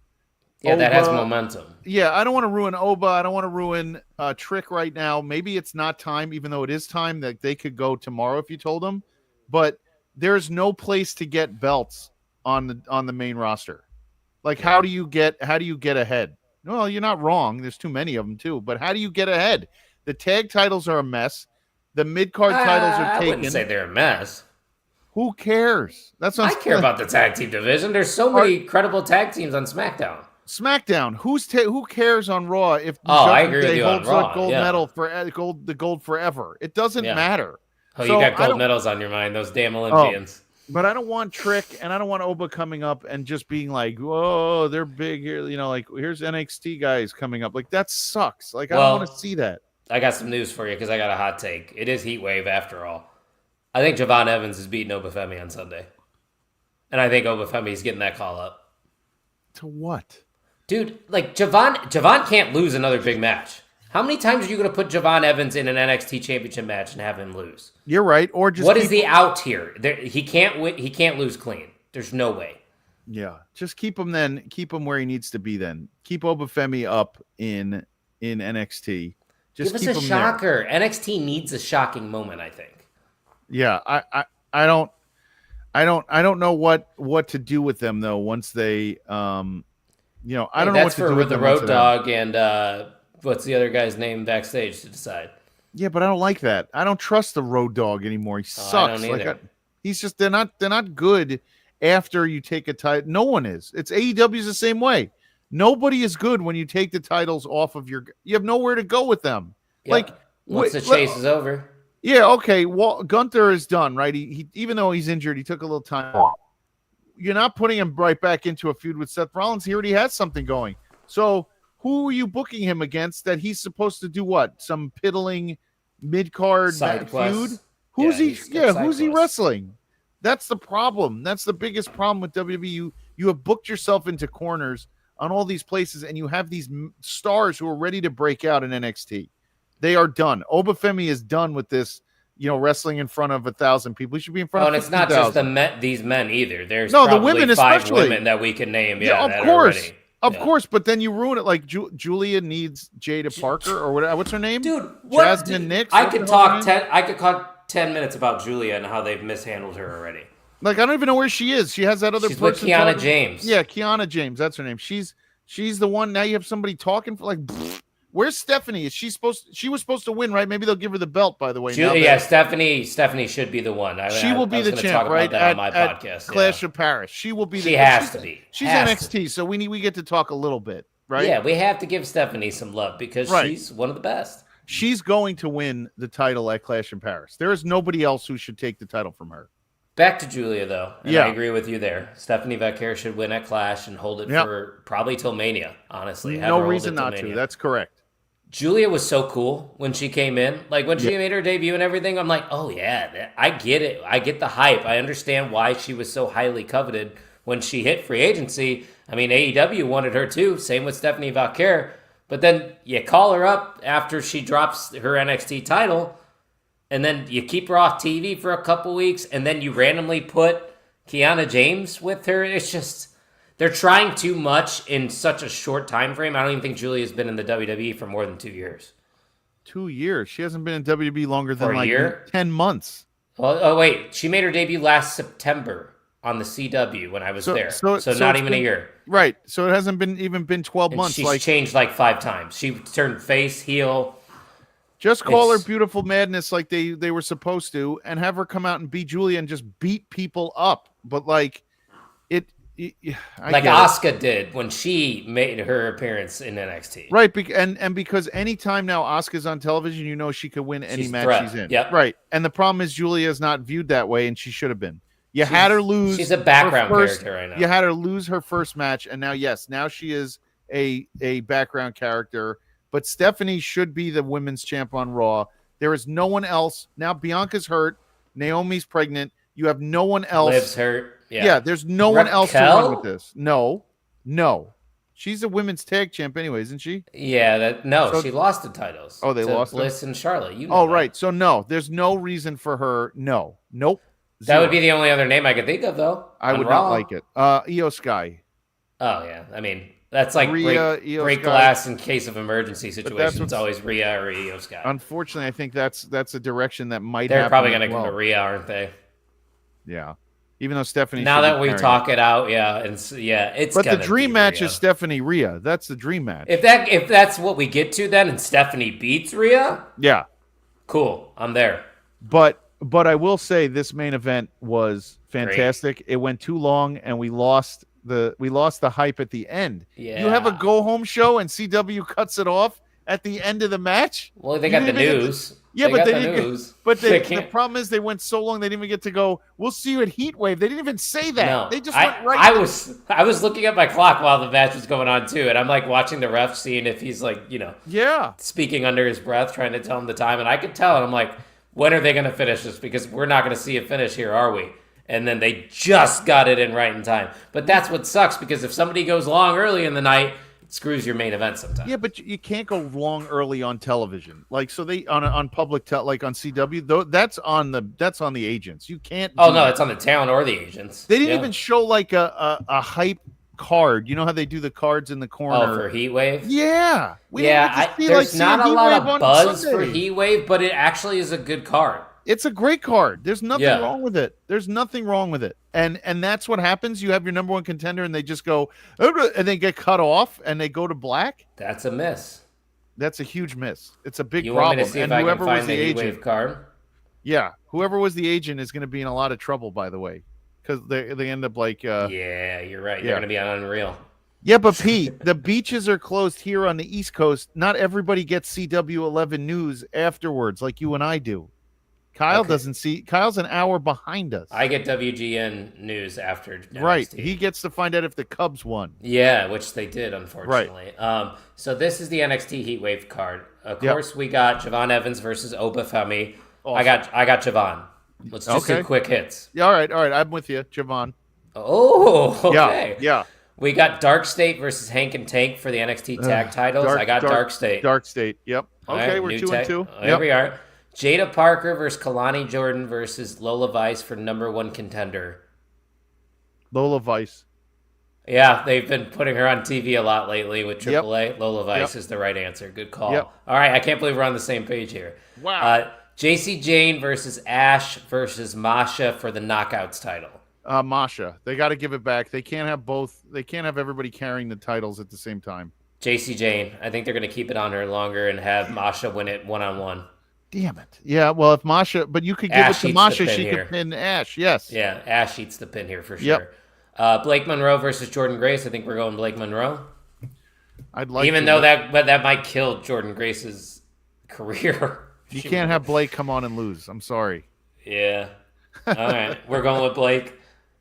Yeah, that has Oba. momentum. Yeah, I don't want to ruin Oba. I don't want to ruin Trick right now. Maybe it's not time, even though it is time that they could go tomorrow if you told them. But there's no place to get belts on the main roster. Like, how do you get ahead? Well, you're not wrong. There's too many of them too. But how do you get ahead? The tag titles are a mess. The mid card titles are taken. I wouldn't say they're a mess. Who cares? That's what I care about the tag team division. There's so many credible tag teams on SmackDown. SmackDown. Who cares on Raw if I agree with you holds on Raw, the gold medal for the gold forever? It doesn't matter. Oh, so you got gold medals on your mind, those damn Olympians. But I don't want Trick and I don't want Oba coming up and just being like, "Whoa, they're big here." You know, like here's NXT guys coming up. Like that sucks. Like I don't want to see that. I got some news for you because I got a hot take. It is Heatwave after all. I think Javon Evans is beating Obafemi on Sunday. And I think Obafemi's getting that call up. To what? Dude, like Javon can't lose another big match. How many times are you going to put Javon Evans in an NXT championship match and have him lose? You're right. Or just what is the out here? He can't win, he can't lose clean. There's no way. Yeah. Just keep him where he needs to be then. Keep Obafemi up in NXT. Just give us a shocker. There. NXT needs a shocking moment, I think. Yeah, I don't know what to do with them though once they I don't know what to do with the Road Dogg and what's the other guy's name backstage to decide. Yeah, but I don't like that. I don't trust the Road Dogg anymore. He sucks. I don't either. He's just they're not good after you take a title. No one is. It's AEW's the same way. Nobody is good when you take the titles off of you have nowhere to go with them. Yep. Like once the chase is over. Yeah, okay. Well, Gunther is done, right? He even though he's injured, he took a little time off. You're not putting him right back into a feud with Seth Rollins. He already has something going. So who are you booking him against that he's supposed to do what? Some piddling mid-card feud? Who's he wrestling? That's the problem. That's the biggest problem with WWE. You have booked yourself into corners on all these places, and you have these stars who are ready to break out in NXT. They are done. Obafemi is done with this, wrestling in front of 1,000 people. He should be in front of 50,000. And it's not just these men either. There's probably the women, 5 women that we can name. Yeah, of course. Of course, but then you ruin it. Like Julia needs Jada Parker or whatever. What's her name? Dude, Jasmine Nix. I could talk 10 minutes about Julia and how they've mishandled her already. Like I don't even know where she is. She has that other person. With Kiana James. Yeah, Kiana James. That's her name. She's the one. Now you have somebody talking for like. Where's Stephanie? She was supposed to win, right? Maybe they'll give her the belt. By the way, Stephanie should be the one. She will be the champ, right? On my podcast, Clash of Paris. She will be. She has to be. She's NXT, so we get to talk a little bit, right? Yeah, we have to give Stephanie some love because she's one of the best. She's going to win the title at Clash of Paris. There is nobody else who should take the title from her. Back to Julia, though. And I agree with you there. Stephanie Vaquer should win at Clash and hold it for probably till Mania, honestly. No reason not to. That's correct. Julia was so cool when she came in. Like, when she made her debut and everything, I'm like, oh, yeah, I get it. I get the hype. I understand why she was so highly coveted when she hit free agency. I mean, AEW wanted her, too. Same with Stephanie Vaquer. But then you call her up after she drops her NXT title, and then you keep her off TV for a couple weeks, and then you randomly put Kiana James with her. It's just... They're trying too much in such a short time frame. I don't even think Julia's been in the WWE for more than 2 years. 2 years? She hasn't been in WWE longer than like 10 months. Oh, wait. She made her debut last September on the CW when I was there. So not even a year. Right. So it hasn't been 12 months. She's changed like 5 times. She turned face, heel. Just call her Beautiful Madness like they were supposed to and have her come out and beat Julia and just beat people up. But like it... like Asuka did when she made her appearance in NXT. Right, and because anytime now Asuka's on television, she could win any match she's in. Yep. Right, and the problem is Julia is not viewed that way, and she should have been. You had her lose. She's a background character right now. You had her lose her first match, and now she is a background character. But Stephanie should be the women's champ on Raw. There is no one else. Now Bianca's hurt. Naomi's pregnant. You have no one else. Liv's hurt. Yeah, there's no one else to win with this. No. She's a women's tag champ anyway, isn't she? Yeah, she lost the titles. Oh, they lost Bliss them? and Charlotte. You know Oh, that. right. So no, there's no reason for her. No. Nope. That would be the only other name I could think of, though. I would not like it. Io Sky. Oh, yeah. I mean, that's like Rhea, break glass in case of emergency situations. It's always Rhea or Io Sky. Unfortunately, I think that's a direction that might They're happen. Probably going to go to Rhea, aren't they? Yeah. Even though Stephanie. Now that we talk it out, it's. But the dream match is Stephanie Rhea. That's the dream match. If that's what we get to, then and Stephanie beats Rhea, yeah, cool. I'm there. But I will say this main event was fantastic. Great. It went too long, and we lost the hype at the end. Yeah. You have a go home show, and CW cuts it off at the end of the match. Well, they got the news. Yeah, but they didn't. But the problem is they went so long they didn't even get to go. We'll see you at Heatwave. They didn't even say that. No, they just went right. I was looking at my clock while the match was going on too, and I'm like watching the ref, seeing if he's like speaking under his breath, trying to tell him the time, and I could tell, and I'm like, when are they going to finish this? Because we're not going to see a finish here, are we? And then they just got it in right in time. But that's what sucks, because if somebody goes long early in the night, screws your main event sometimes. Yeah, but you can't go long early on television. Like, so they on public like on CW, though that's on the agents. You can't. It's on the talent or the agents. They didn't even show like a hype card. You know how they do the cards in the corner? Oh, for Heatwave? Yeah. There's not a lot of buzz for Heatwave, but it actually is a good card. It's a great card. There's nothing wrong with it. There's nothing wrong with it. And that's what happens. You have your number one contender and they just go, and they get cut off and they go to black. That's a miss. That's a huge miss. It's a big you problem. Want me to see if I can find the Heatwave card? Yeah. Whoever was the agent is going to be in a lot of trouble, by the way, because they end up like. Yeah, you're right. They're going to be on Unreal. Yeah, but Pete, the beaches are closed here on the East Coast. Not everybody gets CW11 news afterwards like you and I do. Kyle doesn't see. Kyle's an hour behind us. I get WGN news after NXT. Right. He gets to find out if the Cubs won. Yeah, which they did, unfortunately. Right. So this is the NXT Heatwave card. Of course, we got Javon Evans versus Oba Femi. Awesome. I got Javon. Let's just do quick hits. Yeah, all right. I'm with you, Javon. Oh, okay. Yeah. We got Dark State versus Hank and Tank for the NXT tag titles. I got Dark State. Dark State. Yep. Okay, we're 2-2. There we are. Jada Parker versus Kalani Jordan versus Lola Vice for number one contender. Lola Vice. Yeah, they've been putting her on TV a lot lately with AAA. Yep. Lola Vice is the right answer. Good call. Yep. All right, I can't believe we're on the same page here. Wow. JC Jane versus Ash versus Masha for the Knockouts title. Masha. They got to give it back. They can't have both. They can't have everybody carrying the titles at the same time. JC Jane. I think they're going to keep it on her longer and have Masha win it one-on-one. Damn it. Yeah, well, if Masha, but you could give it to Masha, she could pin Ash. Yes. Yeah, Ash eats the pin here for sure. Yep. Blake Monroe versus Jordan Grace. I think we're going Blake Monroe. I'd like Even though that might kill Jordan Grace's career. You can't have Blake come on and lose. I'm sorry. Yeah. All right. We're going with Blake.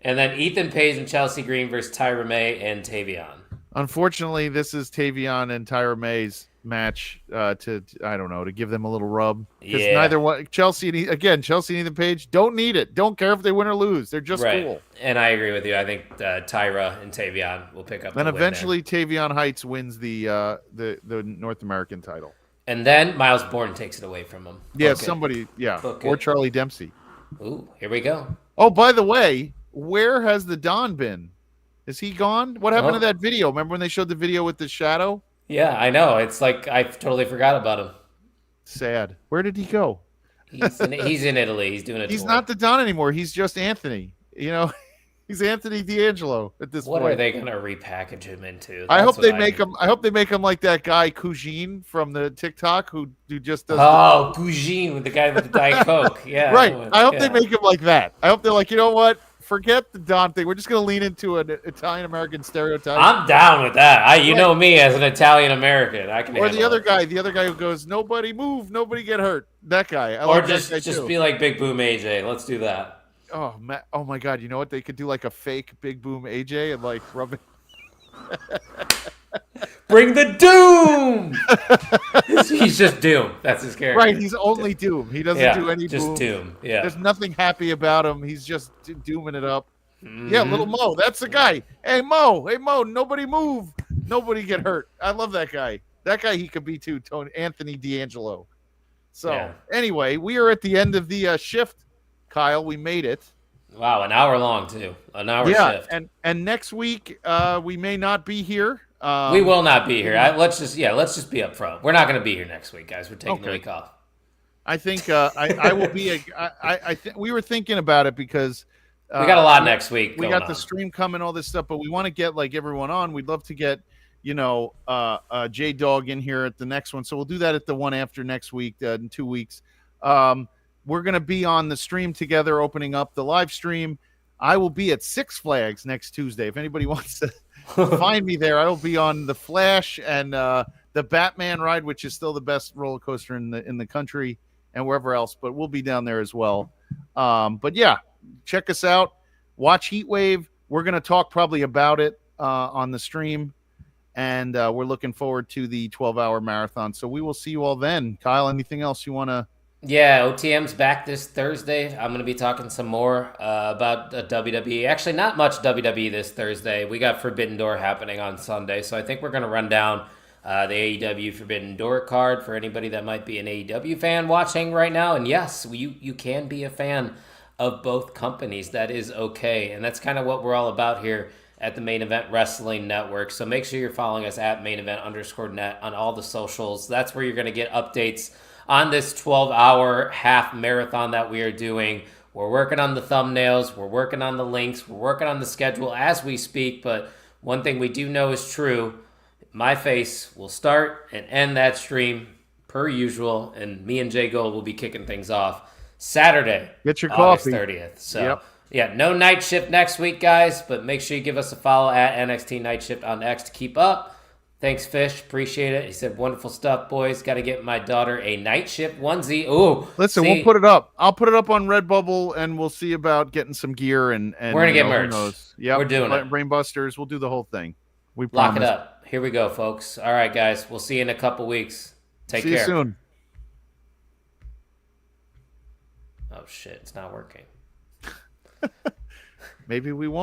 And then Ethan Page and Chelsea Green versus Tyra May and Tavion. Unfortunately, this is Tavion and Tyra May's match to give them a little rub. Because neither one, Chelsea and Ethan Page don't need it. Don't care if they win or lose. They're just cool. And I agree with you. I think Tyra and Tavion will pick up. Then eventually Tavion Heights wins the North American title. And then Miles Bourne takes it away from him. Yeah, somebody. Yeah, or Charlie Dempsey. Ooh, here we go. Oh, by the way, where has the Don been? Is he gone? What happened to that video? Remember when they showed the video with the shadow? Yeah, I know. It's like I totally forgot about him. Sad. Where did he go? He's in Italy. He's doing it. He's not the Don anymore. He's just Anthony. You know, he's Anthony D'Angelo at this point. What are they going to repackage him into? I hope they make him. I hope they make him like that guy Cougine from the TikTok who just does. Oh, Cougine, the guy with the Diet Coke. Yeah, right. I hope they make him like that. I hope they're like, you know what? Forget the Don thing. We're just going to lean into an Italian-American stereotype. I'm down with that. You know me as an Italian-American. I can. Or the other guy who goes, nobody move, nobody get hurt. That guy. Or just be like Big Boom AJ. Let's do that. Oh my God! You know what? They could do like a fake Big Boom AJ and like rub it. Bring the Doom. He's just Doom. That's his character. Right. He's only Doom. He doesn't do any just boom. Doom. Yeah. There's nothing happy about him. He's just dooming it up. Mm-hmm. Yeah, little Mo. That's the guy. Hey Mo. Nobody move. Nobody get hurt. I love that guy. That guy he could be too, Anthony D'Angelo. So anyway, we are at the end of the shift, Kyle. We made it. Wow, an hour long too. An hour shift. And next week we may not be here. We will not be here. Let's just be upfront. We're not going to be here next week, guys. We're taking the week off. I think I will be. We were thinking about it because we got a lot next week. We got the stream coming, all this stuff, but we want to get like everyone on. We'd love to get J Dog in here at the next one, so we'll do that at the one after next week in 2 weeks. We're going to be on the stream together, opening up the live stream. I will be at Six Flags next Tuesday. If anybody wants to find me there, I will be on the Flash and the Batman ride, which is still the best roller coaster in the country and wherever else. But we'll be down there as well. But yeah, check us out. Watch Heatwave. We're going to talk probably about it on the stream, and we're looking forward to the 12-hour marathon. So we will see you all then. Kyle, anything else you want to? Yeah, OTM's back this Thursday. I'm going to be talking some more about WWE. Actually, not much WWE this Thursday. We got Forbidden Door happening on Sunday, so I think we're going to run down the AEW Forbidden Door card for anybody that might be an AEW fan watching right now. And yes, you can be a fan of both companies. That is okay, and that's kind of what we're all about here at the Main Event Wrestling Network. So make sure you're following us at mainevent_net on all the socials. That's where you're going to get updates on this 12-hour half marathon that we are doing. We're working on the thumbnails. We're working on the links. We're working on the schedule as we speak. But one thing we do know is true. My face will start and end that stream per usual. And me and Jay Gold will be kicking things off Saturday, get your August coffee. 30th. So, yeah, no night shift next week, guys. But make sure you give us a follow at NXT Night Shift on X to keep up. Thanks, Fish. Appreciate it. He said, wonderful stuff, boys. Got to get my daughter a night shift onesie. Ooh. Listen, we'll put it up. I'll put it up on Redbubble, and we'll see about getting some gear. And we're going to get merch. Yeah, we're doing it. Brainbusters. We'll do the whole thing. We Lock promise. it up. Here we go, folks. All right, guys. We'll see you in a couple weeks. Take care. See you soon. Oh, shit. It's not working. Maybe we won't.